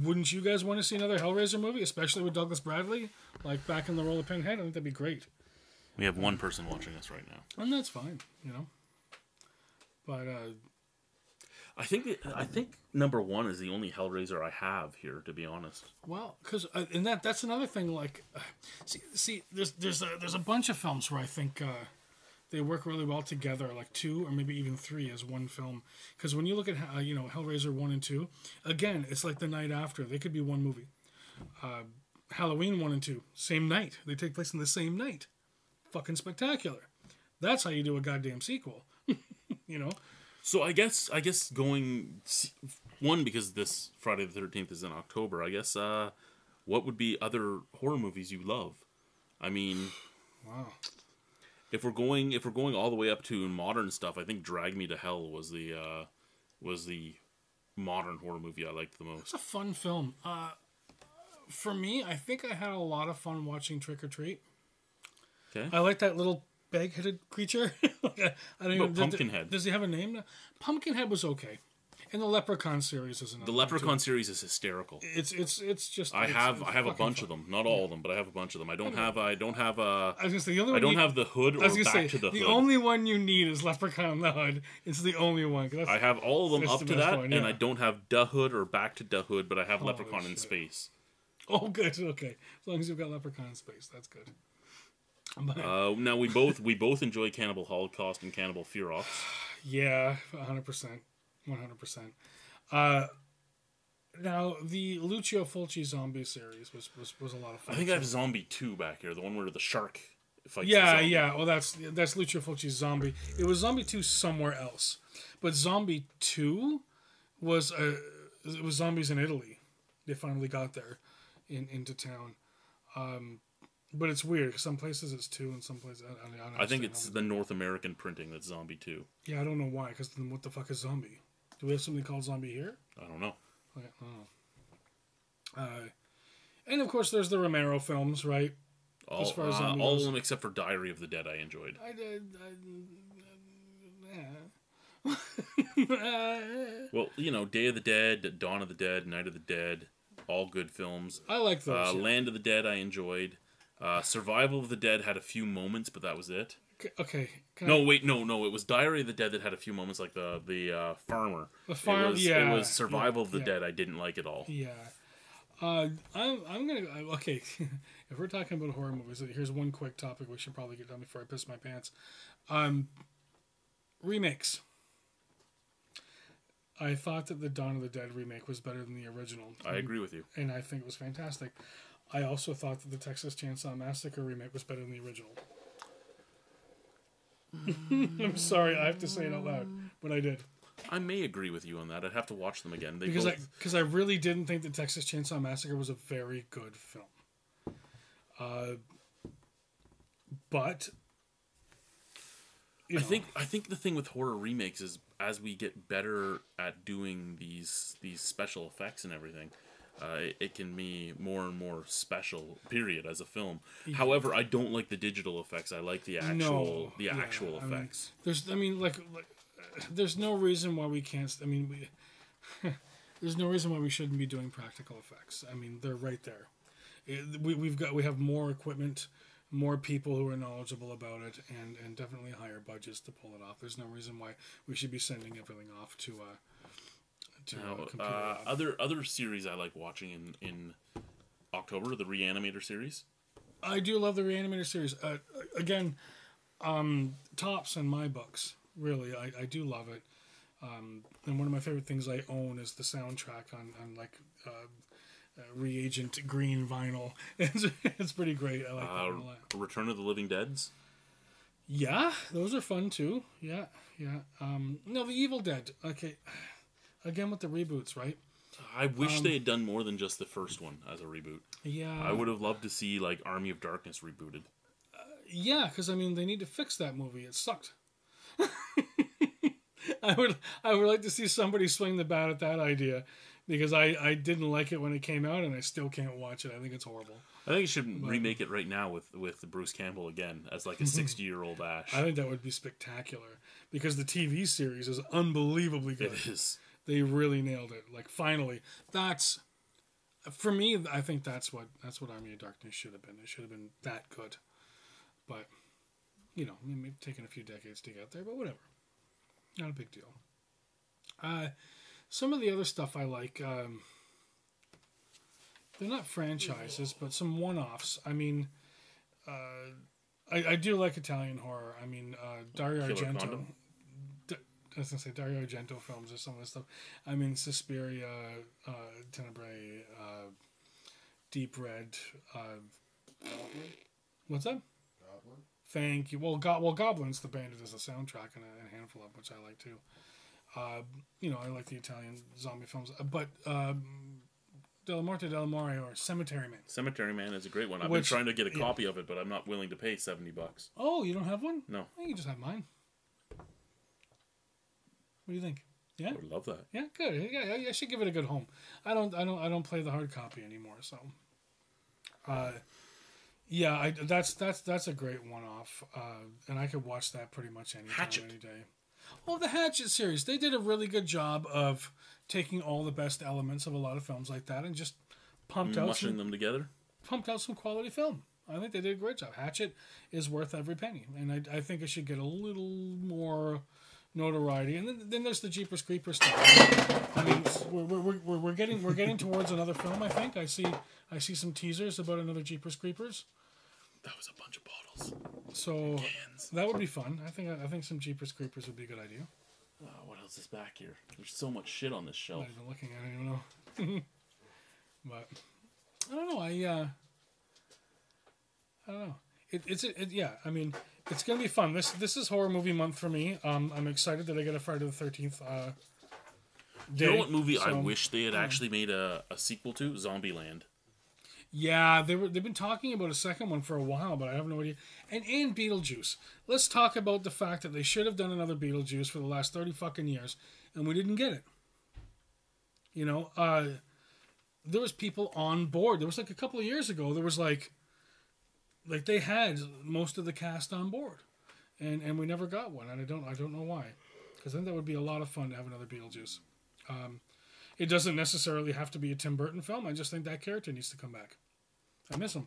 wouldn't you guys want to see another Hellraiser movie, especially with Douglas Bradley, like back in the role of Pinhead? I think that'd be great. We have one person watching us right now, and that's fine, But I think number 1 is the only Hellraiser I have here, to be honest. Well, because and that's another thing. Like, see, there's a bunch of films where I think they work really well together, like 2 or maybe even 3 as one film. Because when you look at Hellraiser 1 and 2, again, it's like the night after. They could be one movie. Halloween 1 and 2, same night. They take place in the same night. Fucking spectacular. That's how you do a goddamn sequel. So I guess going one, because this Friday the 13th is in October. I guess what would be other horror movies you love? I mean, wow. If we're going all the way up to modern stuff, I think Drag Me to Hell was the modern horror movie I liked the most. It's a fun film. For me, I think I had a lot of fun watching Trick or Treat. Okay. I like that little bag-headed creature. I don't even. Pumpkinhead. Does he have a name? Pumpkinhead was okay. And the Leprechaun series is another. The Leprechaun series is hysterical. It's just. I have a bunch of them, not all of them, but I have a bunch of them. I don't have. I was gonna say the only one. I don't have the hood or back to the hood. The only one you need is Leprechaun on the hood. It's the only one. I have all of them up to that, one, and I don't have the hood or back to the hood, but I have Leprechaun in space. Oh, good. Okay, as long as you've got Leprechaun in space, that's good. Now we both enjoy Cannibal Holocaust and Cannibal Ferox. Yeah, 100%. Now the Lucio Fulci zombie series was a lot of fun. I think I have Zombie 2 back here, the one where the shark fights. Yeah. Well, that's Lucio Fulci's Zombie. It was Zombie 2 somewhere else, but Zombie 2 was zombies in Italy. They finally got there into town. But it's weird. Some places it's 2, and some places I think it's the North American printing that's Zombie 2. Yeah, I don't know why. Because then what the fuck is Zombie? Do we have something called Zombie here? I don't know. Okay, I don't know. And of course, there's the Romero films, right? All of them except for Diary of the Dead, I enjoyed. Well, Day of the Dead, Dawn of the Dead, Night of the Dead, all good films. I like those. Land of the Dead, I enjoyed. Survival of the Dead had a few moments, but that was it. Okay. No, it was Diary of the Dead that had a few moments, like the farmer. The farm, It was Survival of the Dead I didn't like at all. Yeah. I'm gonna okay. If we're talking about horror movies, here's one quick topic we should probably get done before I piss my pants. Remakes. I thought that the Dawn of the Dead remake was better than the original. I agree with you. And I think it was fantastic. I also thought that the Texas Chainsaw Massacre remake was better than the original. I'm sorry, I have to say it out loud, but I did. I may agree with you on that. I'd have to watch them again. Because I really didn't think the Texas Chainsaw Massacre was a very good film. But I think the thing with horror remakes is as we get better at doing these special effects and everything, it can be more and more special. Period as a film. Yeah. However, I don't like the digital effects. I like the actual effects. There's no reason why we can't. There's no reason why we shouldn't be doing practical effects. I mean, they're right there. We have more equipment, more people who are knowledgeable about it, and definitely higher budgets to pull it off. There's no reason why we should be sending everything off to computer. Other series I like watching in October, the Reanimator series. I do love the Reanimator series. Again, tops in my books. Really, I do love it. And one of my favorite things I own is the soundtrack on reagent green vinyl. It's pretty great. I like that one a lot. Return of the Living Deads. Yeah, those are fun too. Yeah. No, the Evil Dead. Okay, again with the reboots, right? I wish they had done more than just the first one as a reboot. Yeah, I would have loved to see like Army of Darkness rebooted. Yeah, because they need to fix that movie. It sucked. I would like to see somebody swing the bat at that idea, because I didn't like it when it came out, and I still can't watch it. I think it's horrible. I think you should remake it right now with Bruce Campbell again as like a 60-year-old Ash. I think that would be spectacular, because the TV series is unbelievably good. It is. They really nailed it. Like, finally, that's, for me, I think that's what Army of Darkness should have been. It should have been that good. But, maybe taken a few decades to get there, but whatever. Not a big deal. Some of the other stuff I like, they're not franchises, but some one-offs. I mean, I do like Italian horror. I mean, Dario Argento. I was going to say Dario Argento films or some of the stuff. I mean, Suspiria, Tenebrae, Deep Red. What's that? Goblin. Thank you. Well, Goblin's the band that does the soundtrack and a handful of, which I like too. I like the Italian zombie films, but Della Morte dell'Amore or Cemetery Man. Cemetery Man is a great one. I've been trying to get a copy of it, but I'm not willing to pay $70. Oh, you don't have one? No. You can just have mine. What do you think? Yeah, I would love that. Yeah, good. Yeah, I should give it a good home. I don't play the hard copy anymore, so. Yeah, that's a great one-off, and I could watch that pretty much any time, any day. Well, the Hatchet series, they did a really good job of taking all the best elements of a lot of films like that and just mushing them together. Pumped out some quality film. I think they did a great job. Hatchet is worth every penny, and I think it should get a little more notoriety. And then there's the Jeepers Creepers stuff. I mean, we're getting towards another film. I think I see some teasers about another Jeepers Creepers. That was a bunch of bottles. So that would be fun. I think some Jeepers Creepers would be a good idea. What else is back here? There's so much shit on this shelf. I'm not even looking at it, I don't know. But I don't know. I don't know. Yeah. I mean, it's gonna be fun. This is horror movie month for me. I'm excited that I get a Friday the 13th. Day. You know what movie I wish they had actually made a sequel to? Zombieland. Yeah, they've been talking about a second one for a while, but I have no idea. And Beetlejuice. Let's talk about the fact that they should have done another Beetlejuice for the last 30 fucking years, and we didn't get it. There was people on board. There was like a couple of years ago, there was like they had most of the cast on board, and we never got one, and I don't know why, because I think that would be a lot of fun to have another Beetlejuice. It doesn't necessarily have to be a Tim Burton film. I just think that character needs to come back. I miss him.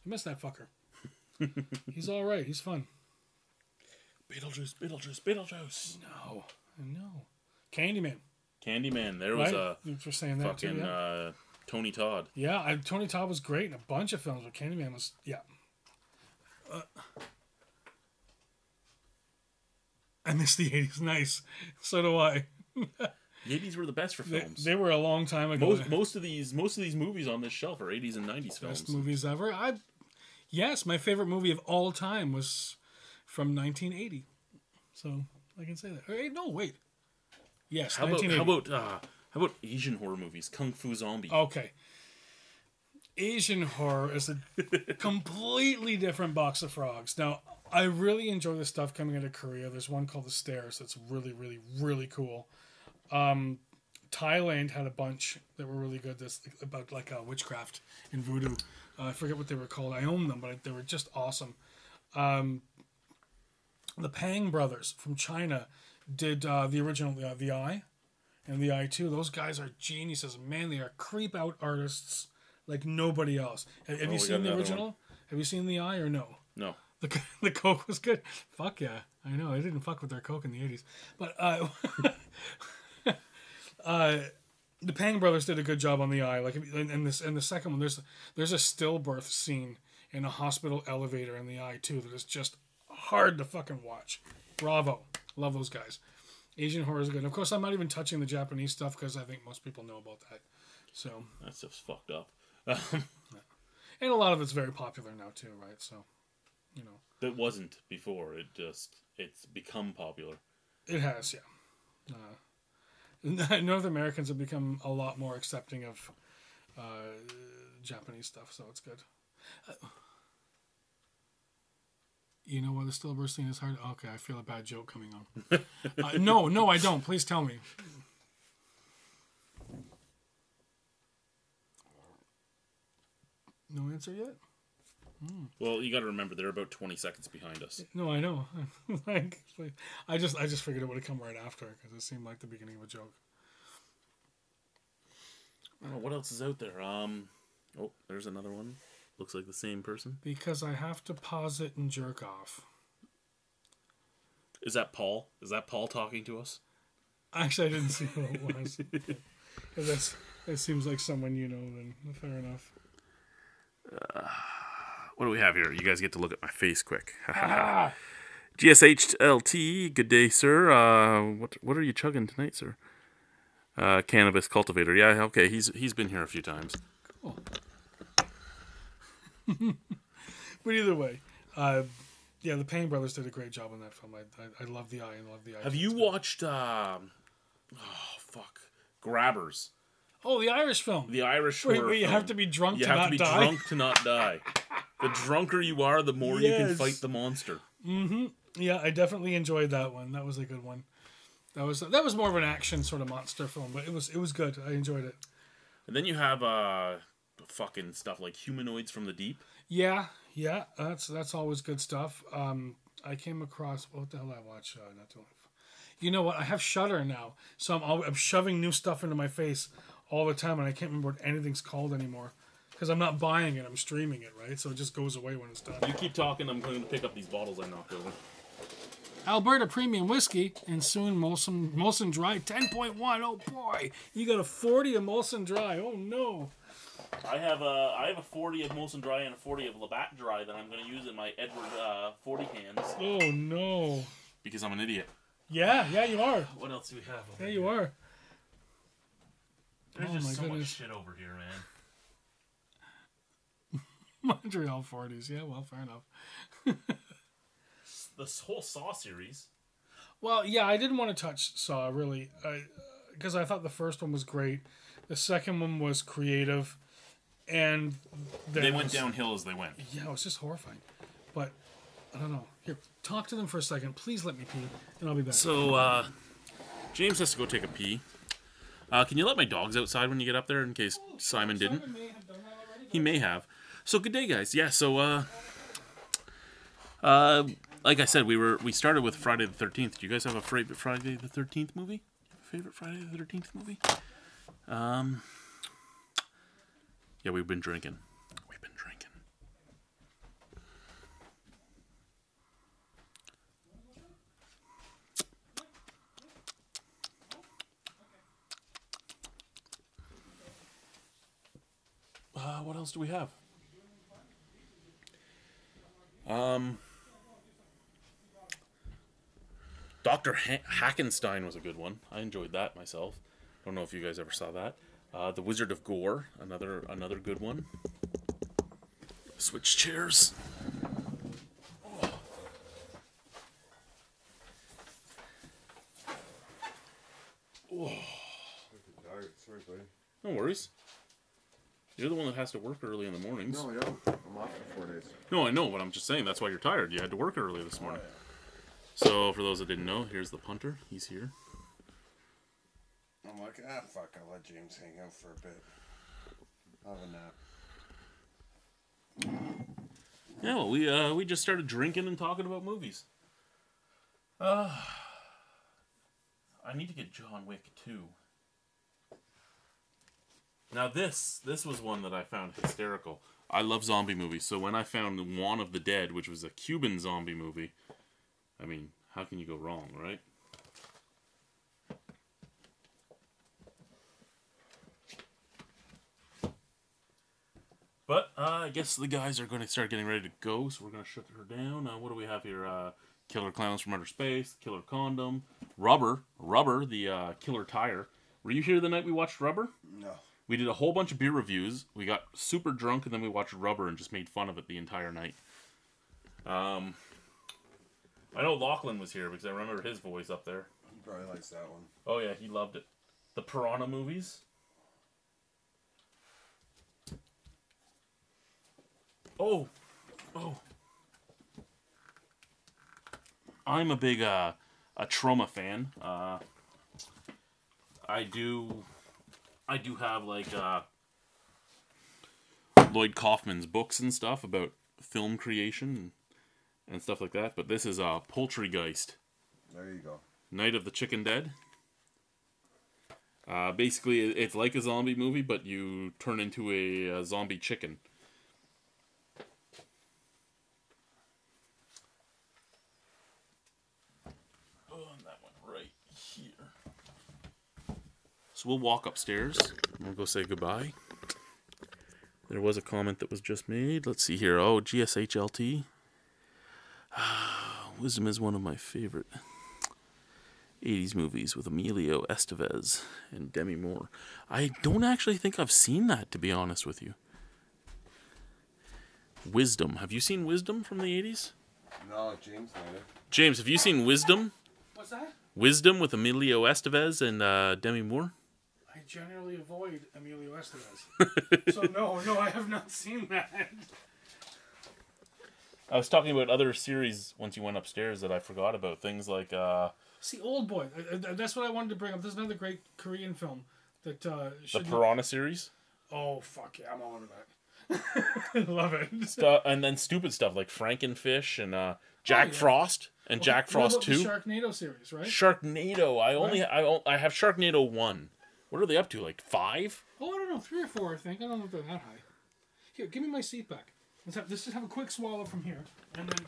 I miss that fucker. He's all right. He's fun. Beetlejuice. No. Candyman. There was a for saying that fucking too, yeah. Tony Todd. Yeah, Tony Todd was great in a bunch of films, but Candyman was, yeah. I miss the 80s. Nice. So do I. The 80s were the best for films. They were a long time ago. Most of these movies on this shelf are 80s and 90s films. Best movies ever. Yes, my favorite movie of all time was from 1980. So I can say that. No, wait. Yes, 1980. How about Asian horror movies? Kung Fu Zombie. Okay. Asian horror is a completely different box of frogs. Now, I really enjoy the stuff coming out of Korea. There's one called The Stairs that's really, really, really cool. Thailand had a bunch that were really good. That's about like witchcraft and voodoo. I forget what they were called. I own them, but they were just awesome. The Pang brothers from China did the original The Eye and The Eye 2. Those guys are geniuses. Man, they are creep out artists like nobody else. Have you seen the original? One. Have you seen The Eye or no? No. The Coke was good. Fuck yeah. I know. I didn't fuck with their Coke in the 80s. But the Pang brothers did a good job on The Eye. Like in the second one, there's a stillbirth scene in a hospital elevator in The Eye too that is just hard to fucking watch. Bravo. Love those guys. Asian horror is good. Of course, I'm not even touching the Japanese stuff because I think most people know about that. So that stuff's fucked up. And a lot of it's very popular now too, right? So, you know. It wasn't before. It's become popular. It has, yeah. North Americans have become a lot more accepting of Japanese stuff, so it's good. You know why the stillbirth scene is hard? Okay, I feel a bad joke coming on. No, I don't. Please tell me. No answer yet? Well, you got to remember they're about 20 seconds behind us. No, I know. I just figured it would have come right after because it seemed like the beginning of a joke. I don't know what else is out there. Oh, there's another one. Looks like the same person. Because I have to pause it and jerk off. Is that Paul? Is that Paul talking to us? Actually, I didn't see who it was. That seems like someone you know. Then fair enough. What do we have here? You guys get to look at my face quick. GSHLT, good day, sir. What are you chugging tonight, sir? Cannabis cultivator. Yeah, okay. He's been here a few times. Cool. But either way, the Payne brothers did a great job on that film. I love The Eye and love The Eye. Have you watched? Grabbers. Oh, the Irish film. The Irish where film. You have to be drunk to not die. You have to be drunk to not die. The drunker you are, the more you can fight the monster. Mm-hmm. Yeah, I definitely enjoyed that one. That was a good one. That was more of an action sort of monster film, but it was good. I enjoyed it. And then you have fucking stuff like Humanoids from the Deep. Yeah, that's always good stuff. I came across what the hell did I watch not too long. You know what? I have Shudder now, so I'm shoving new stuff into my face all the time, and I can't remember what anything's called anymore because I'm not buying it. I'm streaming it, right? So it just goes away when it's done. You keep talking. I'm going to pick up these bottles I knocked over. Alberta Premium Whiskey and soon Molson Dry 10.1. Oh boy, you got a 40 of Molson Dry. Oh no. I have a 40 of Molson Dry and a 40 of Labatt Dry that I'm going to use in my Edward 40 cans. Oh no. Because I'm an idiot. Yeah, you are. What else do we have over here? You are. There's just so much shit over here, man. Montreal 40s. Yeah, well, fair enough. This whole Saw series. Well, yeah, I didn't want to touch Saw, really. Because I thought the first one was great. The second one was creative. And they went downhill as they went. Yeah, it was just horrifying. But, I don't know. Here, talk to them for a second. Please let me pee, and I'll be back. So, James has to go take a pee. Can you let my dogs outside when you get up there in case Simon didn't? Simon may have done that already. He may have. So, good day, guys. Yeah, so, like I said, we started with Friday the 13th. Do you guys have a favorite Friday the 13th movie? Favorite Friday the 13th movie? Yeah, we've been drinking. else do we have? Dr. Hackenstein was a good one. I enjoyed that myself. Don't know if you guys ever saw that. The Wizard of Gore, another good one. Switch chairs. Oh. Sorry, buddy. No worries. You're the one that has to work early in the mornings. No, I don't. I'm off for 4 days. No, I know, but I'm just saying that's why you're tired. You had to work early this morning. Oh, yeah. So, for those that didn't know, here's the punter. He's here. I'm like, fuck, I'll let James hang out for a bit. I'll have a nap. Yeah, well, we just started drinking and talking about movies. I need to get John Wick 2. Now this was one that I found hysterical. I love zombie movies, so when I found Juan of the Dead, which was a Cuban zombie movie, I mean, how can you go wrong, right? But I guess the guys are going to start getting ready to go, so we're going to shut her down. What do we have here? Killer Clowns from Outer Space, Killer Condom, Rubber, the Killer Tire. Were you here the night we watched Rubber? No. We did a whole bunch of beer reviews. We got super drunk, and then we watched Rubber and just made fun of it the entire night. I know Lachlan was here because I remember his voice up there. He probably likes that one. Oh yeah, he loved it. The Piranha movies. Oh. I'm a big a Trauma fan. I do have like Lloyd Kaufman's books and stuff about film creation and stuff like that. But this is Poultrygeist. There you go. Night of the Chicken Dead. Basically, it's like a zombie movie, but you turn into a zombie chicken. Oh, and that one right here. So we'll walk upstairs. And we'll go say goodbye. There was a comment that was just made. Let's see here. Oh, GSHLT. Wisdom is one of my favorite 80s movies with Emilio Estevez and Demi Moore. I don't actually think I've seen that, to be honest with you. Wisdom. Have you seen Wisdom from the 80s? No, James might have. James, have you seen Wisdom? What's that? Wisdom with Emilio Estevez and Demi Moore? I generally avoid Emilio Estevez. So no, I have not seen that. I was talking about other series once you went upstairs that I forgot about. Things like... See, Old Boy. That's what I wanted to bring up. There's another great Korean film that the Piranha series? Oh, fuck yeah. I'm all over that. Love it. And then stupid stuff like Frankenfish and Jack Frost and Jack Frost 2. The Sharknado series, right? Sharknado. I have Sharknado 1. What are they up to? Like 5? Oh, I don't know. 3 or 4, I think. I don't know if they're that high. Here, give me my seat back. Let's just have a quick swallow from here. And then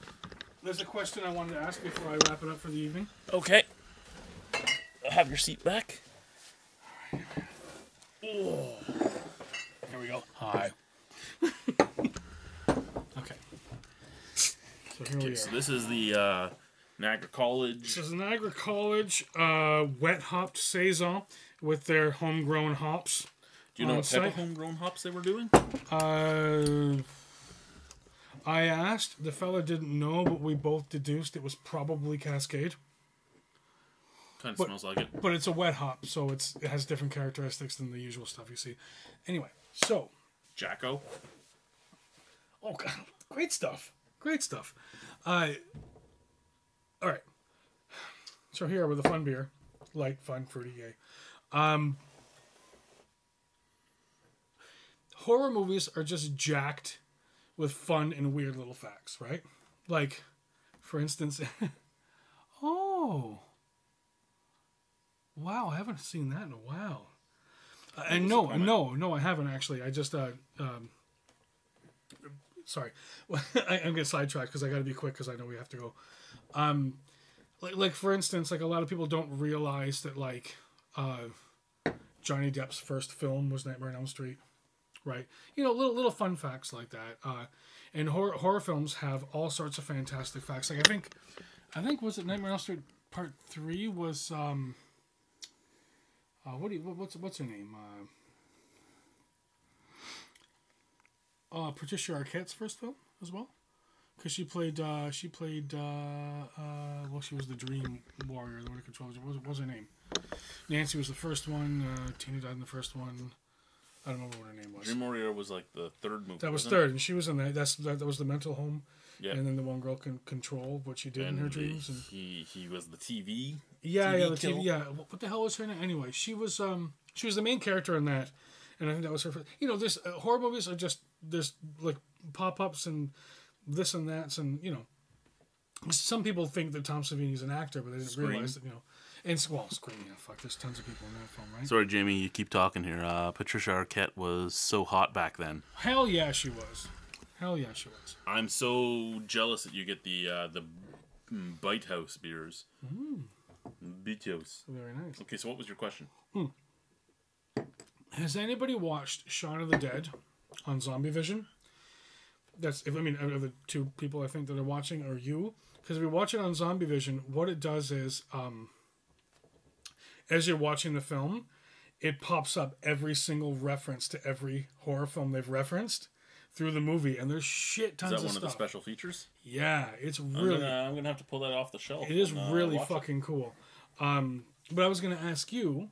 there's a question I wanted to ask before I wrap it up for the evening. Okay. Have your seat back. Oh. Here we go. Hi. Okay. So here we are. So this is the Niagara College. This is Niagara College wet hopped saison with their homegrown hops. Do you know what type of homegrown hops they were doing? I asked. The fella didn't know, but we both deduced it was probably Cascade. Kind of smells like it. But it's a wet hop, so it has different characteristics than the usual stuff you see. Anyway, so... Jacko. Oh, God. Great stuff. Great stuff. All right. So here with a fun beer. Light, fun, fruity, yay. Horror movies are just jacked with fun and weird little facts, right? Like, for instance... Oh... Wow, I haven't seen that in a while. And no, I haven't actually. I just, sorry. I'm getting sidetracked because I got to be quick because I know we have to go. Like for instance, like a lot of people don't realize that like Johnny Depp's first film was Nightmare on Elm Street. right? You know, little fun facts like that. And horror films have all sorts of fantastic facts. Like I think was it Nightmare on Elm Street Part 3 was what's her name? Patricia Arquette's first film as well, because she was the Dream Warrior, the one who controls. What was her name? Nancy was the first one. Tina died in the first one. I don't remember what her name was. Dream Warrior was like the third movie. That was third, and she was in that. That was the mental home. Yeah. And then the one girl can control what she did in her dreams. And he was the TV. Yeah, TV the kill. TV. Yeah, what the hell was her name? Anyway, she was the main character in that, and I think that was her. You know, this horror movies are just there's like pop-ups and this and that, and you know, some people think that Tom Savini's an actor, but they didn't realize that, you know. And Scream, yeah, fuck, there's tons of people in that film, right? Sorry, Jamie, you keep talking here. Patricia Arquette was so hot back then. Hell yeah, she was. Hell yeah, she was. I'm so jealous that you get the Bite House beers. Bite House. Very nice. Okay, so what was your question? Has anybody watched Shaun of the Dead on Zombie Vision? Out of the two people I think that are watching are you. Because if you watch it on Zombie Vision, what it does is, as you're watching the film, it pops up every single reference to every horror film they've referenced through the movie, and there's shit tons of stuff. Is that one of the special features? Yeah, it's really... I'm gonna have to pull that off the shelf. It is really fucking cool. But I was gonna ask you,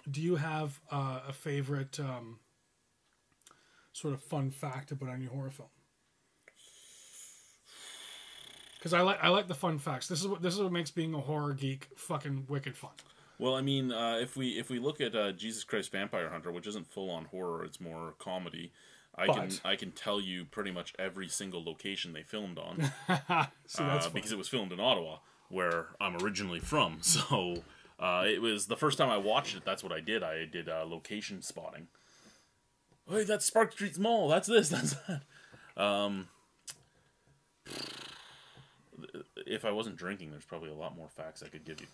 do you have a favorite sort of fun fact to put on your horror film? Because I like the fun facts. This is what makes being a horror geek fucking wicked fun. Well, I mean, if we look at Jesus Christ Vampire Hunter, which isn't full on horror, it's more comedy. I can tell you pretty much every single location they filmed on. So that's because it was filmed in Ottawa, where I'm originally from. So it was the first time I watched it. That's what I did. I did location spotting. Hey, that's Spark Street's Mall. That's this. That's that. If I wasn't drinking, there's probably a lot more facts I could give you.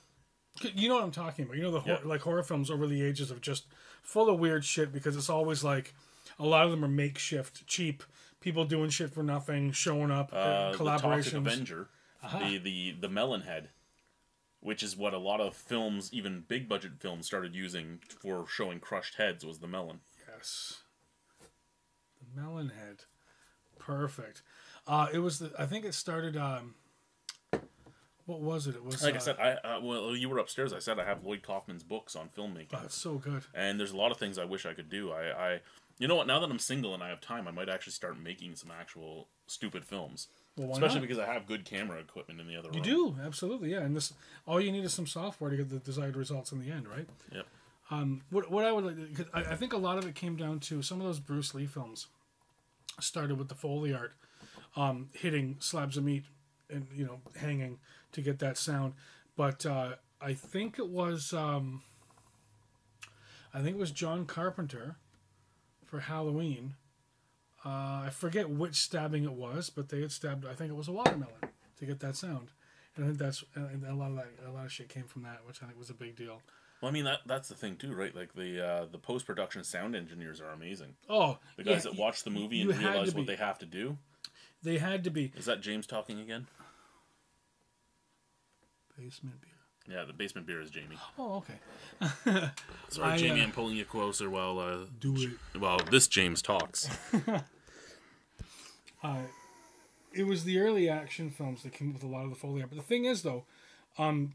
You know what I'm talking about. You know like horror films over the ages of just full of weird shit, because it's always like a lot of them are makeshift, cheap people doing shit for nothing, showing up, collaborations. The Toxic Avenger, the melon head, which is what a lot of films, even big budget films, started using for showing crushed heads, was the melon. Yes, the melon head, perfect. It was I think it started. What was it? It was like I said. Well, you were upstairs. I said I have Lloyd Kaufman's books on filmmaking. Oh, that's so good. And there's a lot of things I wish I could do. You know what? Now that I'm single and I have time, I might actually start making some actual stupid films. Well, especially because I have good camera equipment in the other room. You do, absolutely, yeah. And this, all you need is some software to get the desired results in the end, right? Yep. What I would like, cause I think a lot of it came down to some of those Bruce Lee films. Started with the Foley art, hitting slabs of meat and hanging to get that sound, but I think it was John Carpenter for Halloween. I forget which stabbing it was, but they had stabbed. I think it was a watermelon to get that sound, and I think and a lot of shit came from that, which I think was a big deal. Well, I mean that's the thing too, right? Like the post production sound engineers are amazing. Oh, the guys that watch the movie and realize what they have to do. They had to be. Is that James talking again? Basement beer. Yeah, the basement beer is Jamie. Oh, okay. Sorry, Jamie, I'm pulling you closer while do it. While this James talks. It was the early action films that came up with a lot of the Foley art. But the thing is, though,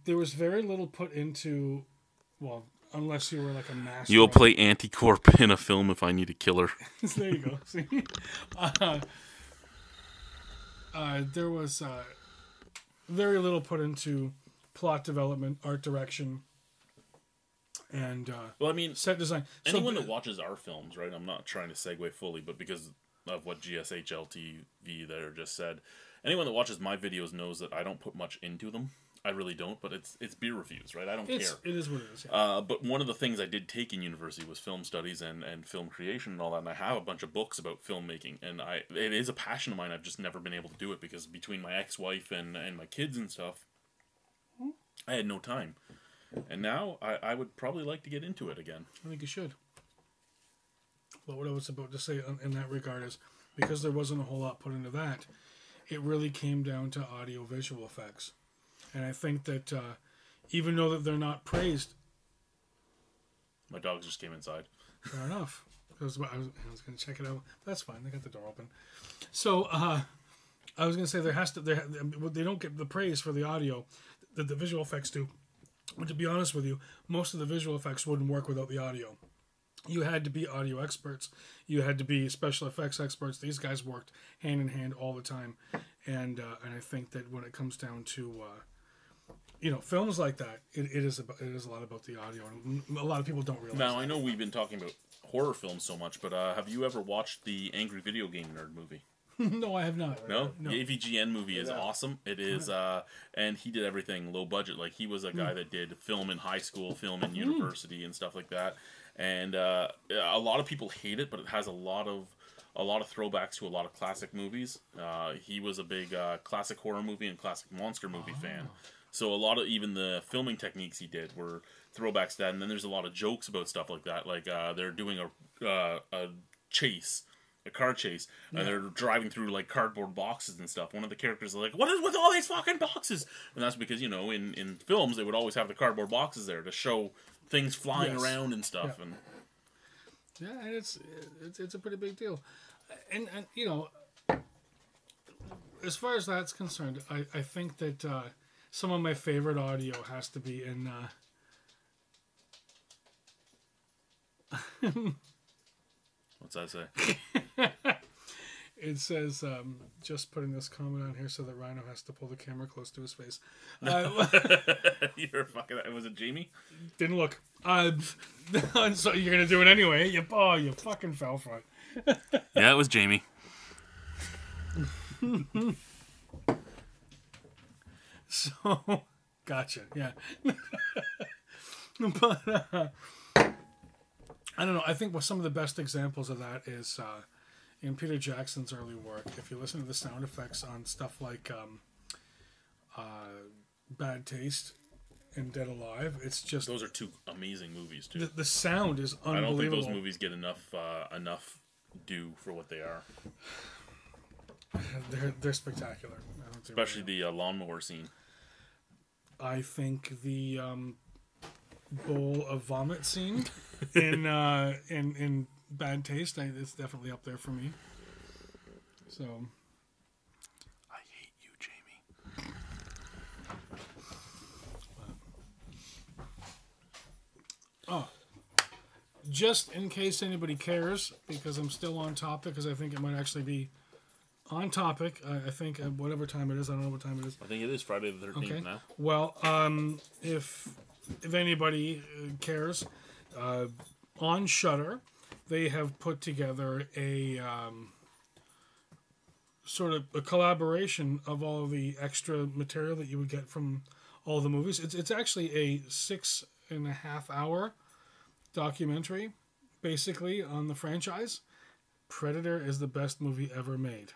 there was very little put into, well, unless you were like a master. You'll play Anticorp in a film if I need a killer. There you go. See? There was very little put into plot development, art direction, and well, I mean, set design. Anyone that watches our films, right? I'm not trying to segue fully, but because of what GSHLTV there just said, anyone that watches my videos knows that I don't put much into them. I really don't, but it's beer reviews, right? I don't care. It is what it is. Yeah. But one of the things I did take in university was film studies and film creation and all that, and I have a bunch of books about filmmaking, and it is a passion of mine. I've just never been able to do it because between my ex-wife and my kids and stuff, I had no time. And now I would probably like to get into it again. I think you should. But what I was about to say in that regard is, because there wasn't a whole lot put into that, it really came down to audio-visual effects. And I think that even though that they're not praised... My dogs just came inside. Fair enough. I was going to check it out. That's fine. They got the door open. So, I was going to say they don't get the praise for the audio that the visual effects do. But to be honest with you, most of the visual effects wouldn't work without the audio. You had to be audio experts. You had to be special effects experts. These guys worked hand in hand all the time. And I think that when it comes down to... films like that, it is a lot about the audio, and a lot of people don't realize. Now, I know we've been talking about horror films so much, but have you ever watched the Angry Video Game Nerd movie? No, I have not. No? The AVGN movie is awesome. It is, and he did everything low budget. Like, he was a guy that did film in high school, film in university, and stuff like that. And a lot of people hate it, but it has a lot of throwbacks to a lot of classic movies. He was a big classic horror movie and classic monster movie fan. So a lot of even the filming techniques he did were throwbacks to that, and then there's a lot of jokes about stuff like that. Like they're doing a car chase, and they're driving through like cardboard boxes and stuff. One of the characters is like, "What is with all these fucking boxes?" And that's because in films they would always have the cardboard boxes there to show things flying around and stuff. Yeah. And it's a pretty big deal, and as far as that's concerned, I think that. Some of my favorite audio has to be in... What's that say? It says, just putting this comment on here so that Rhino has to pull the camera close to his face. You're fucking... Was it Jamie? Didn't look. So you're going to do it anyway. You fucking fell for it. Yeah, it was Jamie. So, gotcha, yeah. But, I don't know, I think some of the best examples of that is in Peter Jackson's early work. If you listen to the sound effects on stuff like Bad Taste and Dead Alive, it's just... Those are two amazing movies, too. The sound is unbelievable. I don't think those movies get enough due for what they are. They're spectacular. Especially the lawnmower scene. I think the bowl of vomit scene in Bad Taste, it's definitely up there for me. So, I hate you, Jamie. Just in case anybody cares, because I'm still on topic, because I think it might actually be on topic. I think whatever time it is, I don't know what time it is. I think it is Friday the 13th now. Well, if anybody cares, on Shudder, they have put together a sort of a collaboration of all of the extra material that you would get from all the movies. It's actually a 6.5 hour documentary, basically, on the franchise. Predator is the best movie ever made.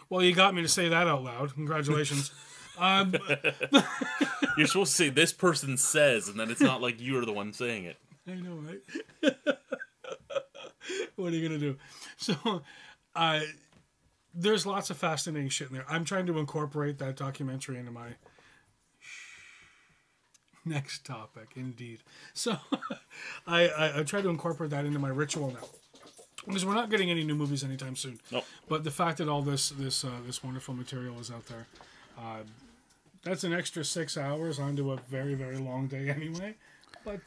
Well, you got me to say that out loud. Congratulations. You're supposed to say, this person says, and then it's not like you're the one saying it. I know, right? What are you going to do? So, there's lots of fascinating shit in there. I'm trying to incorporate that documentary into my next topic, indeed. So, I try to incorporate that into my ritual now. Because we're not getting any new movies anytime soon. Nope. But the fact that all this wonderful material is out there, that's an extra 6 hours onto a very, very long day anyway. But,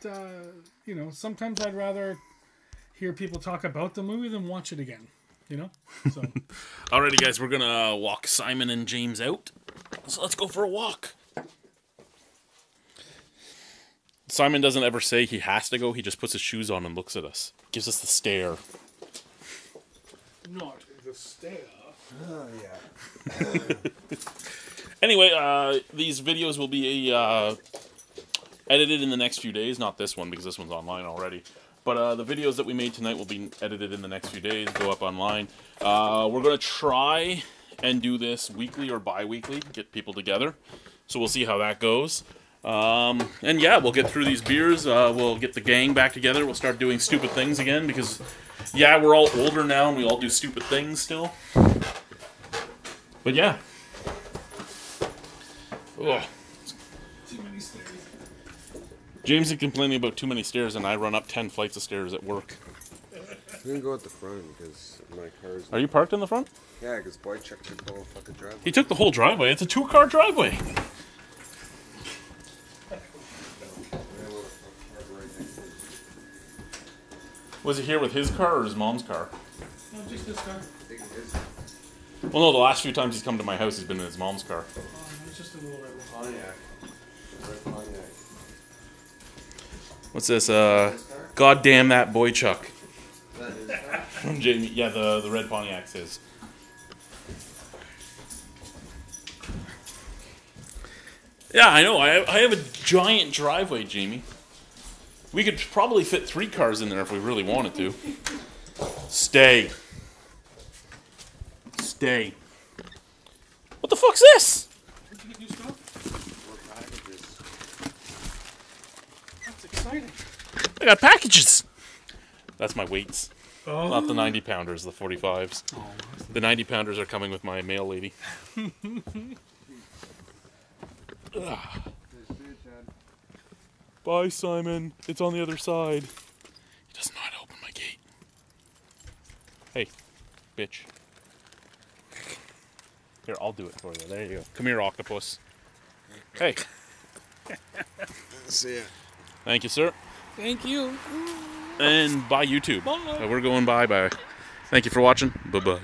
sometimes I'd rather hear people talk about the movie than watch it again. So. Alrighty, guys, we're going to walk Simon and James out. So let's go for a walk. Simon doesn't ever say he has to go. He just puts his shoes on and looks at us. Gives us the stare. Not the stare. Oh, yeah. Anyway, these videos will be edited in the next few days. Not this one, because this one's online already. But the videos that we made tonight will be edited in the next few days, go up online. We're going to try and do this weekly or bi-weekly, get people together. So we'll see how that goes. And yeah, we'll get through these beers. We'll get the gang back together. We'll start doing stupid things again because, yeah, we're all older now and we all do stupid things still. But yeah. Ugh. Too many stairs. James is complaining about too many stairs, and I run up 10 flights of stairs at work. I'm gonna go at the front because my car's. Are you parked in the front? Yeah, because boy checked the whole fucking driveway. He took the whole driveway. It's a 2-car driveway. Was he here with his car or his mom's car? No, just this car. I think it is. Well, no, the last few times he's come to my house, he's been in his mom's car. Oh, it's just a little red one. Pontiac. Red Pontiac. What's this? God damn that boy Chuck. That is that? From Jamie. Yeah, the red Pontiac's his. Yeah, I know. I have a giant driveway, Jamie. We could probably fit 3 cars in there if we really wanted to. Stay. Stay. What the fuck's this? Did you get new stuff? More packages. That's exciting. I got packages. That's my weights. Oh. Not the 90 pounders, the 45s. Oh, The 90 pounders are coming with my mail lady. Bye, Simon. It's on the other side. He doesn't know how to open my gate. Hey, bitch. Here, I'll do it for you. There you go. Come here, octopus. Hey. See ya. Thank you, sir. Thank you. And bye, YouTube. Bye. We're going bye-bye. Thank you for watching. Bye-bye.